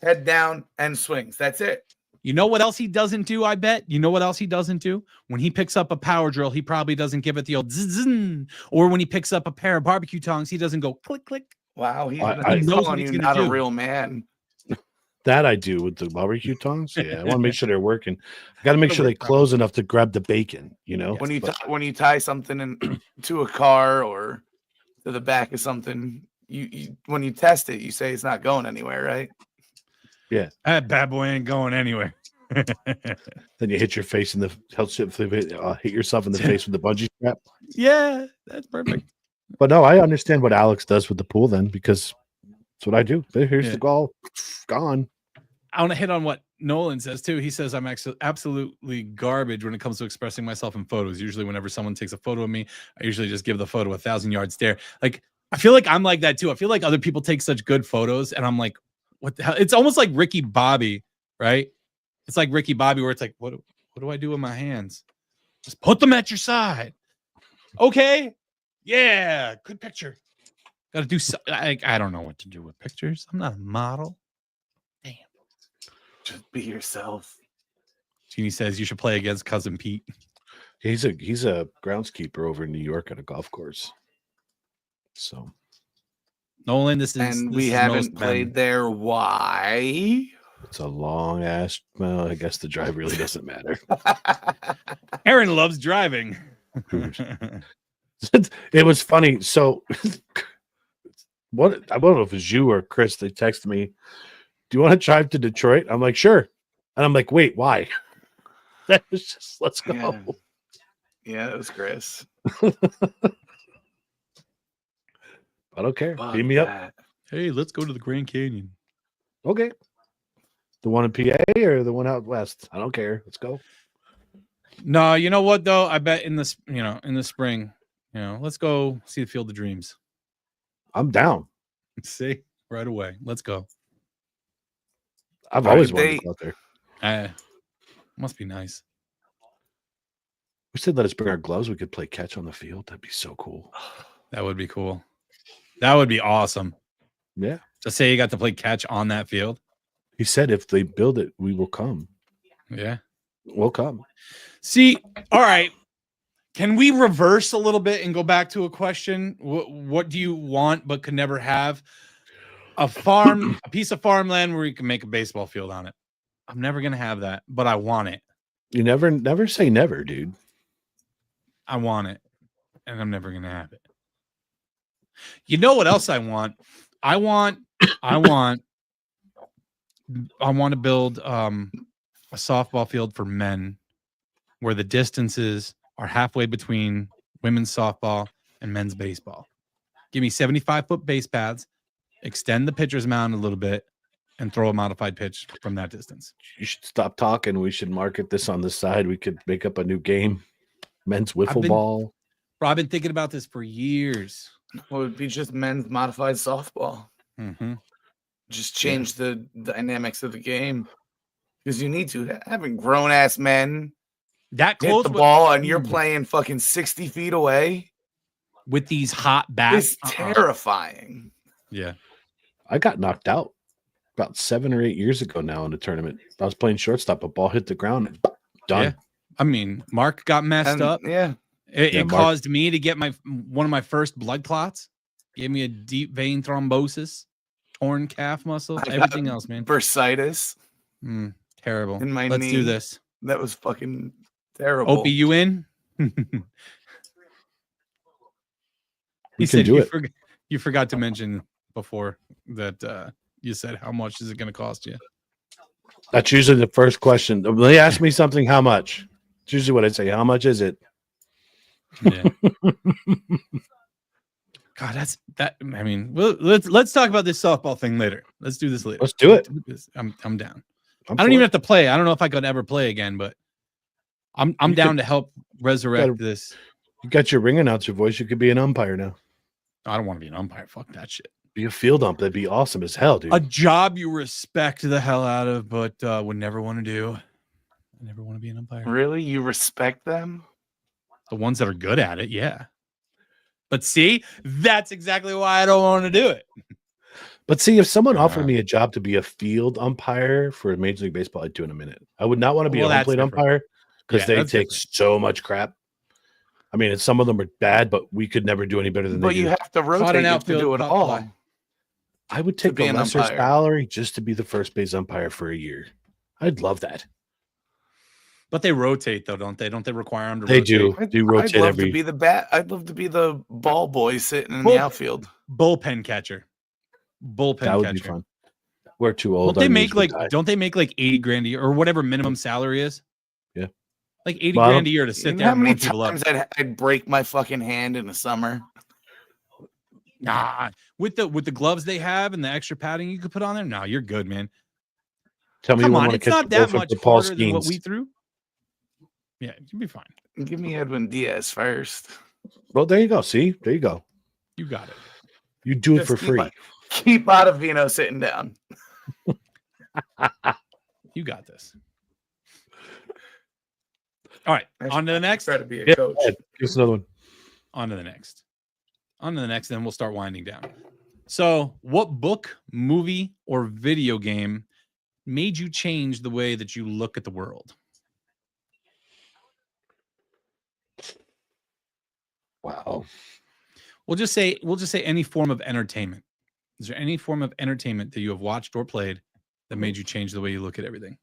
head down, and swings. That's it. You know what else he doesn't do, I bet? You know what else he doesn't do? When he picks up a power drill, he probably doesn't give it the old zzz. Or when he picks up a pair of barbecue tongs, he doesn't go click, click. Wow, he's knows calling you not a real man. That I do with the barbecue tongs. Yeah, I want to make sure they're working. I got to make sure they close enough to grab the bacon. You know, when you tie something to a car or to the back of something, you when you test it, you say it's not going anywhere, right? Yeah, that bad boy ain't going anywhere. Then you hit your face in the hit yourself in the face with the bungee strap. Yeah, that's perfect. But no, I understand what Alex does with the pool then, because That's what I do. Here's Yeah. the goal. Gone. I want to hit on what Nolan says too. He says I'm actually absolutely garbage when it comes to expressing myself in photos. Usually, whenever someone takes a photo of me, I usually just give the photo 1,000-yard stare. Like, I feel like I'm like that too. I feel like other people take such good photos, and I'm like, what the hell? It's almost like Ricky Bobby, right? It's like Ricky Bobby, where it's like, what do I do with my hands? Just put them at your side. Okay. Yeah. Good picture. Got to do so. I don't know what to do with pictures. I'm not a model. Damn. Just be yourself. Jeannie says you should play against Cousin Pete. He's a groundskeeper over in New York at a golf course. So Nolan, this is And this we is haven't most played men. there. Why? it's a long ass. Well, I guess the drive really doesn't matter. Aaron loves driving. It was funny. So, what I don't know if it was you or Chris. They texted me, "Do you want to drive to Detroit?" I'm like, "Sure," and I'm like, "Wait, why?" That was just let's go. Yeah. Yeah, it was Chris. I don't care. Fuck Beat me up. that. Hey, let's go to the Grand Canyon. Okay. The one in PA or the one out west? I don't care. Let's go. No, you know what though? I bet in the spring, let's go see the Field of Dreams. I'm down. See, right away. Let's go. I've Why always would wanted they- to go out there. Must be nice. We said let us bring our gloves. We could play catch on the field. That'd be so cool. That would be cool. That would be awesome. Yeah. Just say you got to play catch on that field. He said if they build it, we will come. Yeah. We'll come. See, all right. Can we reverse a little bit and go back to a question? What do you want but could never have? A piece of farmland where you can make a baseball field on it. I'm never gonna have that, but I want it. You never say never, dude. I want it, and I'm never gonna have it. You know what else I want? I want to build a softball field for men where the distances are halfway between women's softball and men's baseball. Give me 75-foot base paths, extend the pitcher's mound a little bit, and throw a modified pitch from that distance. You should stop talking. We should market this on the side. We could make up a new game. Men's wiffle ball. Bro, I've been thinking about this for years. Well, it would be just men's modified softball. Mm-hmm. Just change the dynamics of the game. Because you need to. Having grown ass men That hit close the ball and you're Mm. playing fucking 60 feet away with these hot bats. is terrifying. Yeah. I got knocked out about 7 or 8 years ago now in a tournament. I was playing shortstop. A ball hit the ground. And done. Yeah. I mean, Mark got messed And, up. yeah. It Mark- caused me to get one of my first blood clots. Gave me a deep vein thrombosis, torn calf muscle, I got everything else, man. Bursitis Terrible. in my Let's knee. do this. That was fucking terrible. Opie, you in? We He can said do it. you forgot to mention before that you said how much is it going to cost you? That's usually the first question. When they ask me something, how much? It's usually what I say. How much is it? Yeah. God, that's that. I mean, well, let's talk about this softball thing later. Let's do this later. Let's do it. I'm down. I'm I don't for even it. have to play. I don't know if I could ever play again, but I'm You down could- to help resurrect gotta- this. You got your ring announcer voice. You could be an umpire now. I don't want to be an umpire. Fuck that shit. Be a field ump. That'd be awesome as hell, dude. A job you respect the hell out of, but would never want to do. I never want to be an umpire. Really? You respect them? The ones that are good at it, yeah. But see, that's exactly why I don't want to do it. But see, if someone offered Uh, me a job to be a field umpire for Major League Baseball, I'd do it in a minute. I would not want to be Well, a home that's plate different. umpire because Yeah, they that's take different. so much crap. I mean, some of them are bad, but we could never do any better than But they you do. have to rotate an it to outfield, do it caught all. fly. I would to take be a an lesser umpire. salary just to be the first base umpire for a year. I'd love that. But they rotate though, don't they? Don't they require them to They rotate? do. I'd, Do rotate I'd love every. to be the bat. I'd love to be the ball boy sitting in Well, the outfield. Bullpen catcher. Bullpen That would catcher. be fun. We're too Don't old. they Our make knees would like die. don't they make like 80 grand a year or whatever minimum salary is? Yeah. Like 80 Well, I grand don't- a year to You sit know there how and many warm people up. times I'd break my fucking hand in the summer? Nah, with the gloves they have and the extra padding you could put on there, no, you're good, man. Tell me Come you on, want to it's catch not a that dolphin much for Paul harder than what we Skeens. threw. Yeah, you'll be fine. Give me Edwin Diaz first. Well, there you go. See, there you go. You got it. You do it Just for keep free. on- Keep Ottavino sitting down. You got this. All right, on to the next. Try to be a Yeah, coach. go ahead. Give us another one. On to the next. On to the next, then we'll start winding down. So, what book, movie, or video game made you change the way that you look at the world? Wow. We'll just say any form of entertainment. Is there any form of entertainment that you have watched or played that made you change the way you look at everything?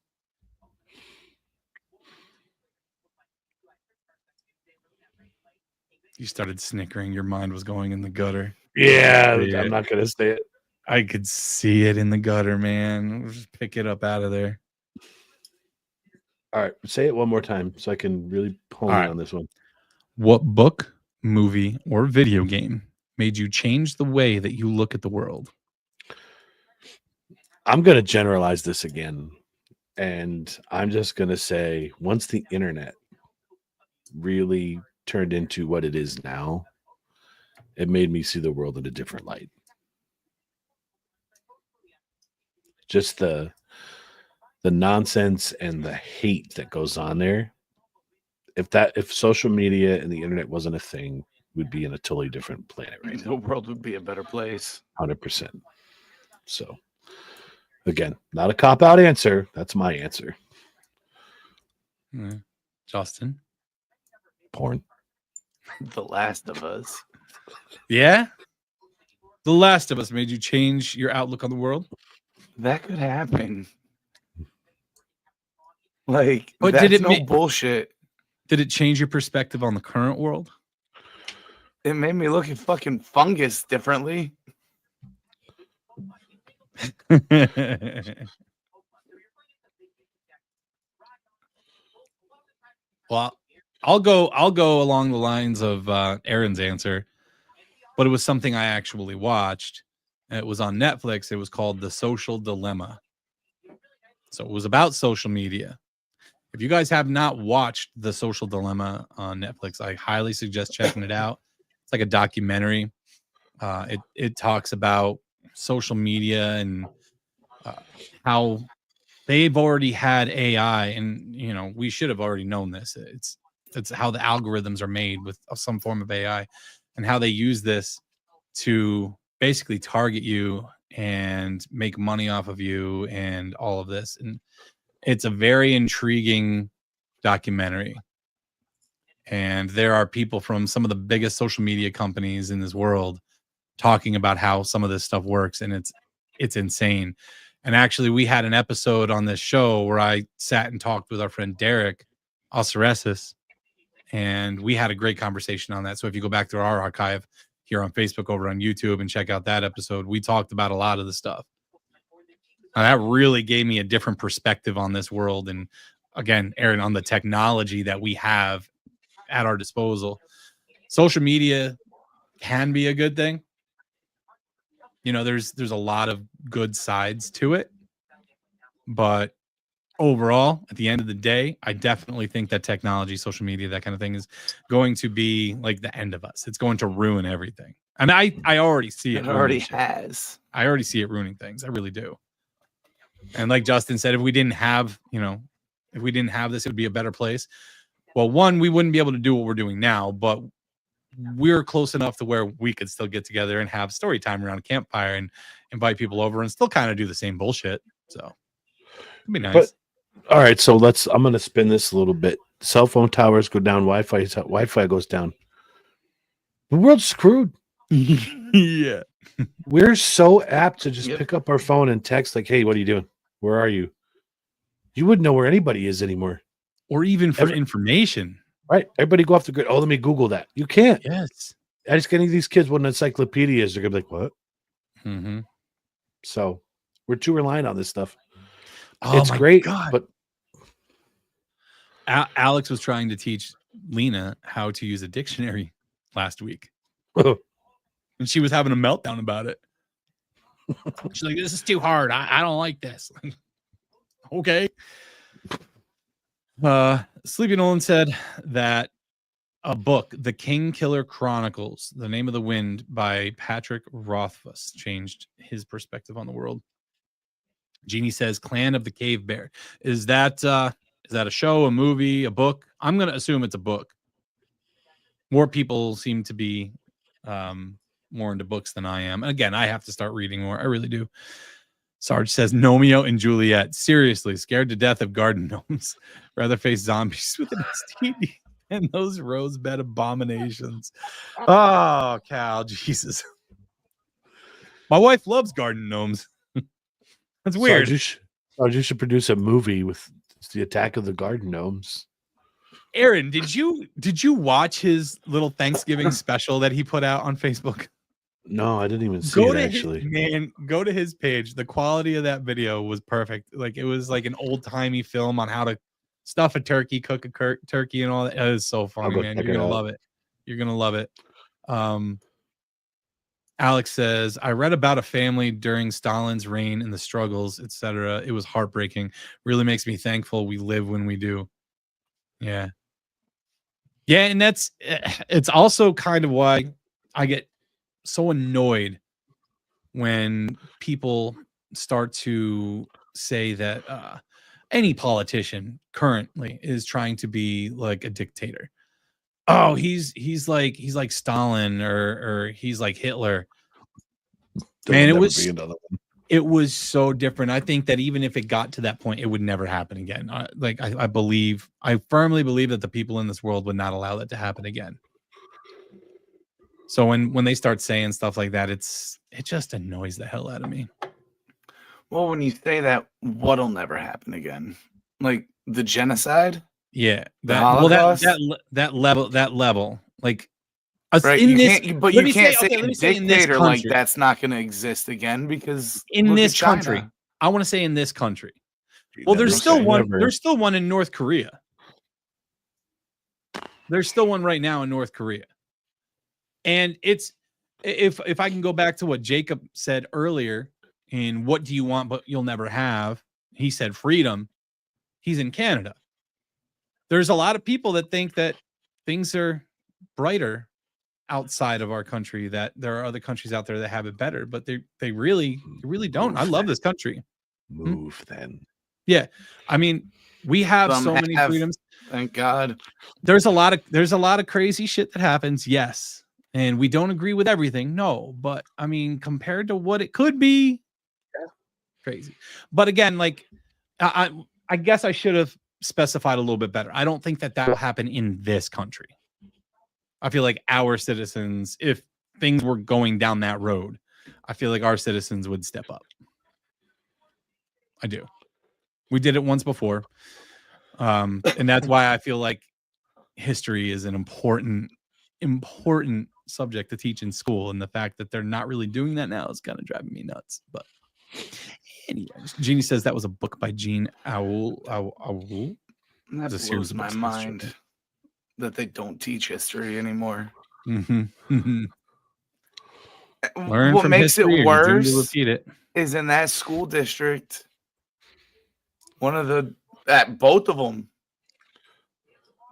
You started snickering. Your mind was going in the gutter. Yeah, Yeah. I'm not gonna say it. I could see it in the gutter, man. We'll just pick it up out of there. All right, say it one more time so I can really hone All in right. on this one. What book, movie, or video game made you change the way that you look at the world? I'm gonna generalize this again, and I'm just gonna say once the internet really turned into what it is now, it made me see the world in a different light. Just the nonsense and the hate that goes on there. If social media and the internet wasn't a thing, we'd be in a totally different planet right The world would be a better place. now, 100%. So again, not a cop-out answer. That's my answer. Justin? Porn. The Last of Us. Yeah? The Last of Us made you change your outlook on the world? That could happen. Like, But that's did it no ma- bullshit. Did it change your perspective on the current world? It made me look at fucking fungus differently. Well, I'll go along the lines of Aaron's answer, but it was something I actually watched. It was on Netflix. It was called The Social Dilemma. So it was about social media. If you guys have not watched The Social Dilemma on Netflix, I highly suggest checking it out. It's like a documentary. It talks about social media and how they've already had AI, and we should have already known this. It's how the algorithms are made with some form of AI, and how they use this to basically target you and make money off of you and all of this. And it's a very intriguing documentary. And there are people from some of the biggest social media companies in this world talking about how some of this stuff works, and it's insane. And actually, we had an episode on this show where I sat and talked with our friend Derek Osaresis, and we had a great conversation on that. So if you go back to our archive here on Facebook, over on YouTube, and check out that episode, we talked about a lot of the stuff. And that really gave me a different perspective on this world. And again, Aaron, on the technology that we have at our disposal. Social media can be a good thing. There's a lot of good sides to it, but overall, at the end of the day, I definitely think that technology, social media, that kind of thing is going to be like the end of us. It's going to ruin everything. And I already see it. It already ruining shit. has. I already see it ruining things. I really do. And like Justin said, if we didn't have this, it would be a better place. Well, one, we wouldn't be able to do what we're doing now, but we're close enough to where we could still get together and have story time around a campfire and invite people over and still kind of do the same bullshit. So it'd be nice. But all right, so I'm going to spin this a little bit. Cell phone towers go down, Wi-Fi goes down. The world's screwed. Yeah. We're so apt to just Yep. pick up our phone and text like, "Hey, what are you doing? Where are you?" You wouldn't know where anybody is anymore. Or even for information. Right? Everybody go off the grid. Oh, let me Google that. You can't. Yes. I just get these kids with an encyclopedia is. They're gonna be like, "What?" Mm-hmm. So we're too reliant on this stuff. Oh, It's my great, God. but Alex was trying to teach Lena how to use a dictionary last week. And she was having a meltdown about it. She's like, this is too hard. I don't like this. Okay. Sleepy Nolan said that a book, The King Killer Chronicles, The Name of the Wind by Patrick Rothfuss, changed his perspective on the world. Jeannie says Clan of the Cave Bear. Is that a show, a movie, a book? I'm going to assume it's a book. More people seem to be more into books than I am. Again, I have to start reading more. I really do. Sarge says Romeo and Juliet. Seriously, scared to death of garden gnomes. Rather face zombies with an STD and those rosebud abominations. Oh, Cal, Jesus. My wife loves garden gnomes. That's weird. Sarge, you should produce a movie with the attack of the garden gnomes. Aaron, did you watch his little Thanksgiving special that he put out on Facebook? No, I didn't even see it actually. Go to his page. The quality of that video was perfect. Like it was like an old-timey film on how to stuff a turkey, cook a turkey and all that. It was so funny, man. You're going to love it. You're going to love it. Alex says, I read about a family during Stalin's reign and the struggles, etc. It was heartbreaking. Really makes me thankful we live when we do. Yeah. Yeah, and it's also kind of why I get so annoyed when people start to say that any politician currently is trying to be like a dictator. Oh, he's like Stalin or he's like Hitler. Man, it was so different. I think that even if it got to that point, it would never happen again. I firmly believe that the people in this world would not allow that to happen again. So when they start saying stuff like that, it just annoys the hell out of me. Well, when you say that, what'll never happen again? Like the genocide? Yeah, that level, like right. You can't say a dictator like that's not going to exist again because in this country, I want to say in this country. Well, there's still one. There's still one in North Korea. There's still one right now in North Korea. And it's if I can go back to what Jacob said earlier in what do you want but you'll never have, he said freedom. He's in Canada. There's a lot of people that think that things are brighter outside of our country, that there are other countries out there that have it better, but they really don't. I love this country. Move then. Yeah. I mean, we have so many freedoms. Thank God. There's a lot of crazy shit that happens. Yes. And we don't agree with everything. No, but I mean, compared to what it could be, crazy. But again, like I guess I should have specified a little bit better. I don't think that will happen in this country. I feel like our citizens, if things were going down that road, I feel like our citizens would step up. I do. We did it once before. And that's why I feel like history is an important subject to teach in school, and the fact that they're not really doing that now is kind of driving me nuts. But anyways, Jeannie says that was a book by Jean Owl. That blows my mind that they don't teach history anymore. Mm-hmm. What makes it worse is in that school district, both of them,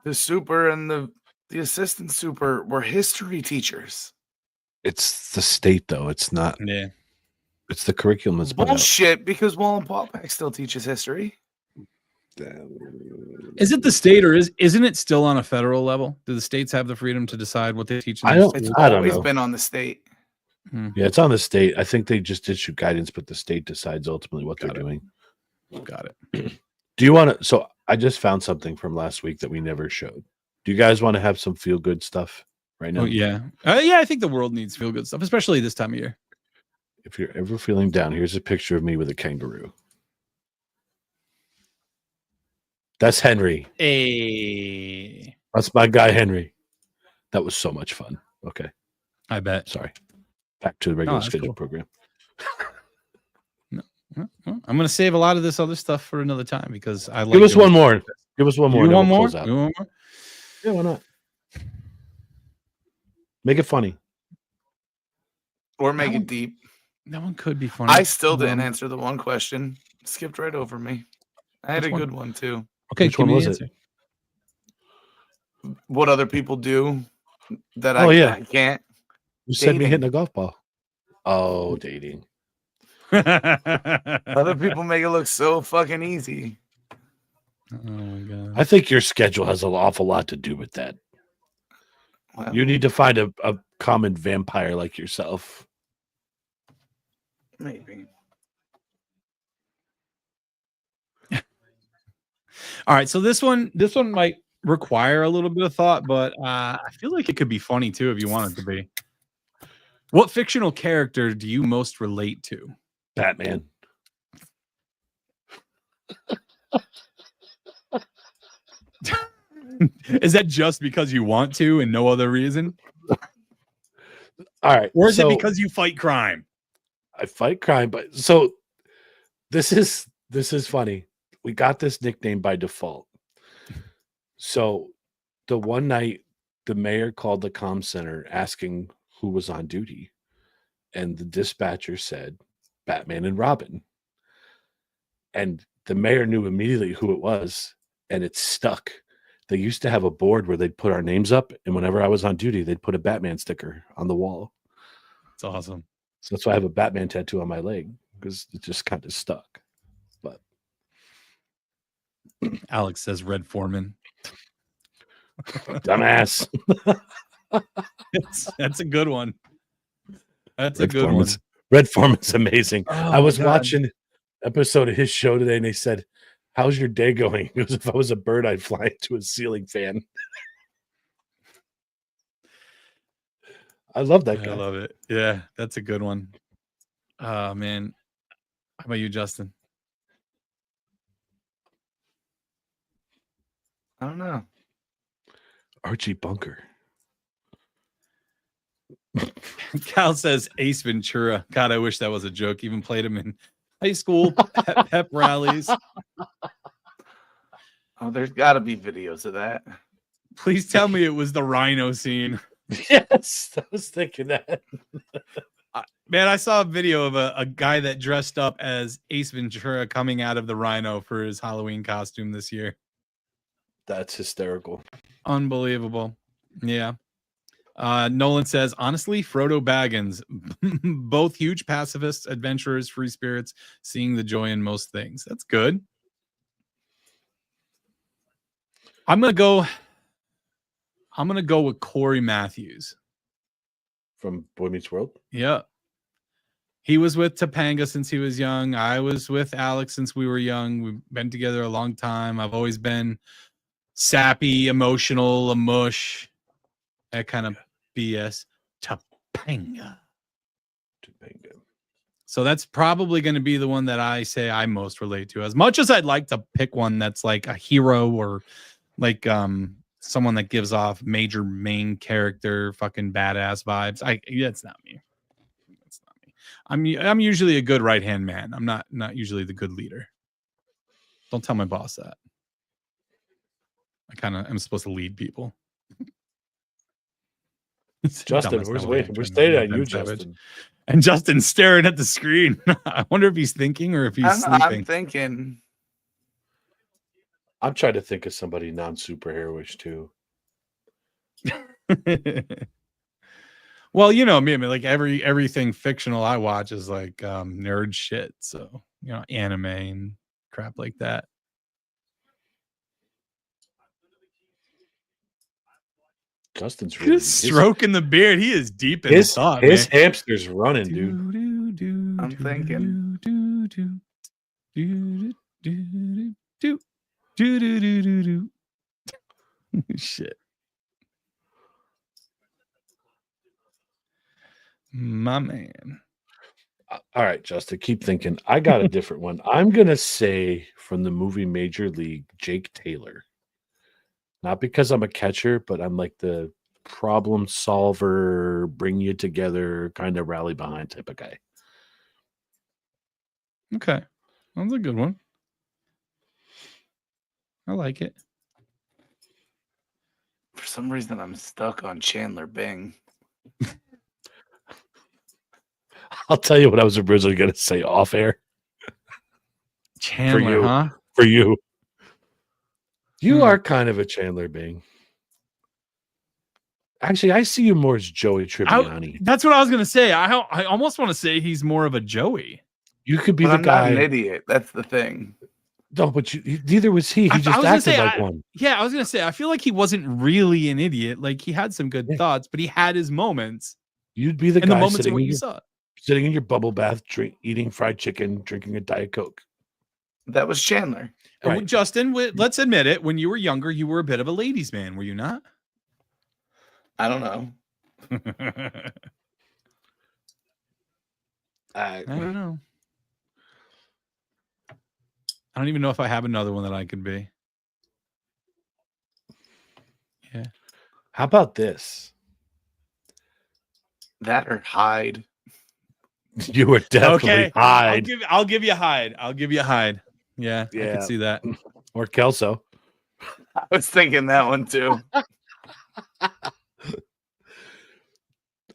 the super and the assistant super were history teachers. It's the state, though. It's not. Yeah. It's the curriculum that's bullshit because Wallenpaupack still teaches history. Is it the state or isn't it still on a federal level? Do the states have the freedom to decide what they teach? I don't know. It's been on the state. Yeah, it's on the state. I think they just issue guidance, but the state decides ultimately what they're doing. Got it. Do you want to? So I just found something from last week that we never showed. Do you guys want to have some feel good stuff right now? Oh, yeah. I think the world needs feel good stuff, especially this time of year. If you're ever feeling down, here's a picture of me with a kangaroo. That's Henry. Hey. That's my guy, Henry. That was so much fun. Okay. I bet. Sorry. Back to the regular schedule program. No. I'm going to save a lot of this other stuff for another time because I like. Give us one more. Give us one more. You want more? You want more? Yeah, why not? Make it funny. Or make That it one- deep. That one could be funny. I still didn't Um, answer the one question. Skipped right over me. I had Which a one? good one too. Okay, Which give one me was the it? answer. What other people do that Oh, yeah. I can't. You said me Dating. hitting a golf ball. Oh, dating. Other people make it look so fucking easy. Oh my god. I think your schedule has an awful lot to do with that. Well, You need to find a common vampire like yourself. maybe. All right, so this one might require a little bit of thought, but I feel like it could be funny too if you want it to be. What fictional character do you most relate to? Batman. Is that just because you want to and no other reason? All right. Or is so it because you fight crime? I fight crime, but so this is funny. We got this nickname by default. So the one night the mayor called the comm center asking who was on duty, and the dispatcher said Batman and Robin. And the mayor knew immediately who it was, and it stuck. They used to have a board where they'd put our names up, and whenever I was on duty, they'd put a Batman sticker on the wall. It's awesome. So that's why I have a Batman tattoo on my leg, because it just kind of stuck. But Alex says Red Foreman. dumbass. That's a good one. That's a Red good Foreman's, one. Red Foreman's amazing. I Oh, was God. watching an episode of his show today, and they said, "How's your day going?" He goes, "If I was a bird, I'd fly into a ceiling fan." I love that I guy. love it. Yeah, that's a good one. Oh man. How about you, Justin? I don't know. Archie Bunker. Cal says Ace Ventura. God, I wish that was a joke. Even played him in high school pep rallies. Oh, there's got to be videos of that. Please tell me it was the rhino scene. Yes, I was thinking that. Man, I saw a video of a guy that dressed up as Ace Ventura coming out of the rhino for his Halloween costume this year. That's hysterical. Unbelievable. Yeah. Nolan says, honestly, Frodo Baggins, both huge pacifists, adventurers, free spirits, seeing the joy in most things. That's good. I'm gonna go with Corey Matthews. From Boy Meets World. Yeah. He was with Topanga since he was young. I was with Alex since we were young. We've been together a long time. I've always been sappy, emotional, a mush, that kind of BS. Topanga. Topanga. So that's probably going to be the one that I say I most relate to. As much as I'd like to pick one that's like a hero or like someone that gives off major main character fucking badass vibes. That's not me. That's not me. I'm usually a good right-hand man. I'm not usually the good leader. Don't tell my boss that. I kind of am supposed to lead people. Justin, Dumbest we're note waiting. ever. We're staying on Ben you, Savage. Justin. And Justin's staring at the screen. I wonder if he's thinking or if he's I'm sleeping. thinking. I'm trying to think of somebody non-superheroish too. Well, you know me, I mean, like everything fictional I watch is like nerd shit. So, you know, anime and crap like that. Justin's really Just stroking the beard. He is deep in his thought. his Man. hamster's running, dude. I'm thinking. Shit. My man. All right, Justin, keep thinking. I got a different one. I'm gonna say from the movie Major League, Jake Taylor. Not because I'm a catcher, but I'm like the problem solver, bring you together, kind of rally behind type of guy. Okay. That's a good one. I like it. For some reason, I'm stuck on Chandler Bing. I'll tell you what I was originally going to say off air Chandler, you. huh? for you. You Hmm. are kind of a Chandler Bing. Actually, I see you more as Joey Tribbiani. That's what I was gonna say. I almost want to say he's more of a Joey. You could be But the I'm not an guy. idiot. That's the thing. No, but neither was he. He I just was gonna acted say, like one. Yeah, I was gonna say I feel like he wasn't really an idiot. Like he had some good Yeah. thoughts, but he had his moments. You'd be the And the guy moments of sitting what in, you your, saw. sitting in your bubble bath, eating fried chicken, drinking a Diet Coke. That was Chandler. And Right. Justin, let's admit it. When you were younger, you were a bit of a ladies' man, were you not? I don't know. I don't know. I don't even know if I have another one that I could be. Yeah. How about this? That or hide. You were definitely Okay. Hyde I'll give you Hyde. I'll give you Hyde. Yeah, I Yeah. could see that. or Kelso. I was thinking that one too.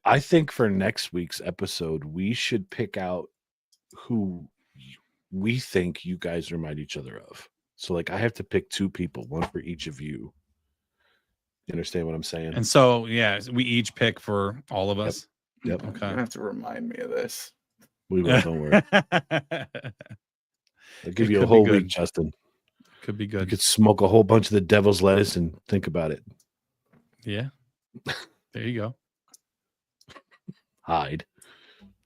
I think for next week's episode, we should pick out who we think you guys remind each other of. So, like, I have to pick 2 people, one for each of you. You understand what I'm saying? And so, yeah, we each pick for all of us. Yep. You're Okay. gonna have to remind me of this. We will. Don't worry. I'll give It you a could be whole good. week, Justin. Could be You good. could smoke a whole bunch of the devil's lettuce and think about it. Yeah. There you go. Hyde.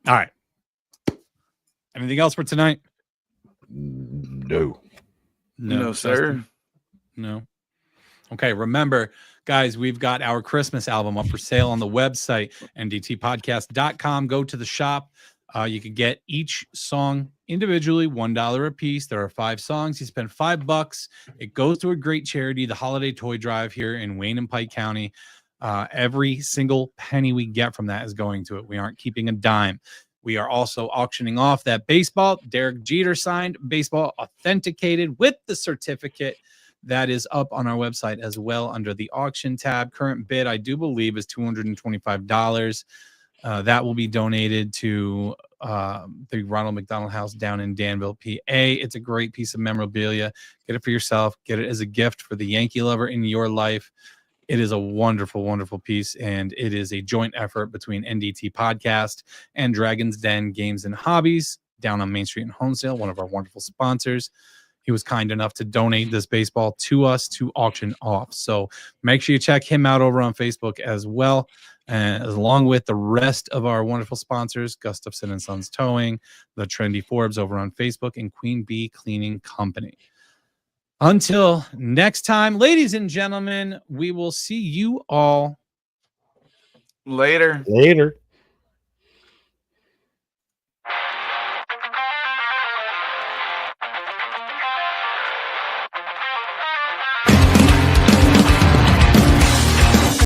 All right. Anything else for tonight? No. No, Justin? sir. No. Okay. Remember, guys, we've got our Christmas album up for sale on the website, ndtpodcast.com. Go to the shop. You can get each song individually, $1 a piece. There are 5 songs. You spend $5. It goes to a great charity, the Holiday Toy Drive here in Wayne and Pike County. Every single penny we get from that is going to it. We aren't keeping a dime. We are also auctioning off that baseball, Derek Jeter signed baseball, authenticated with the certificate. That is up on our website as well under the auction tab. Current bid, I do believe, is $225. That will be donated to the Ronald McDonald House down in Danville, PA. It's a great piece of memorabilia. Get it for yourself. Get it as a gift for the Yankee lover in your life. It is a wonderful, wonderful piece, and it is a joint effort between NDT Podcast and Dragon's Den Games and Hobbies down on Main Street in Honesdale, one of our wonderful sponsors. He was kind enough to donate this baseball to us to auction off. So make sure you check him out over on Facebook as well, along with the rest of our wonderful sponsors, Gustafson and Sons Towing, the Trendy Forbes over on Facebook, and Queen Bee Cleaning Company. Until next time, ladies and gentlemen, we will see you all Later. Later.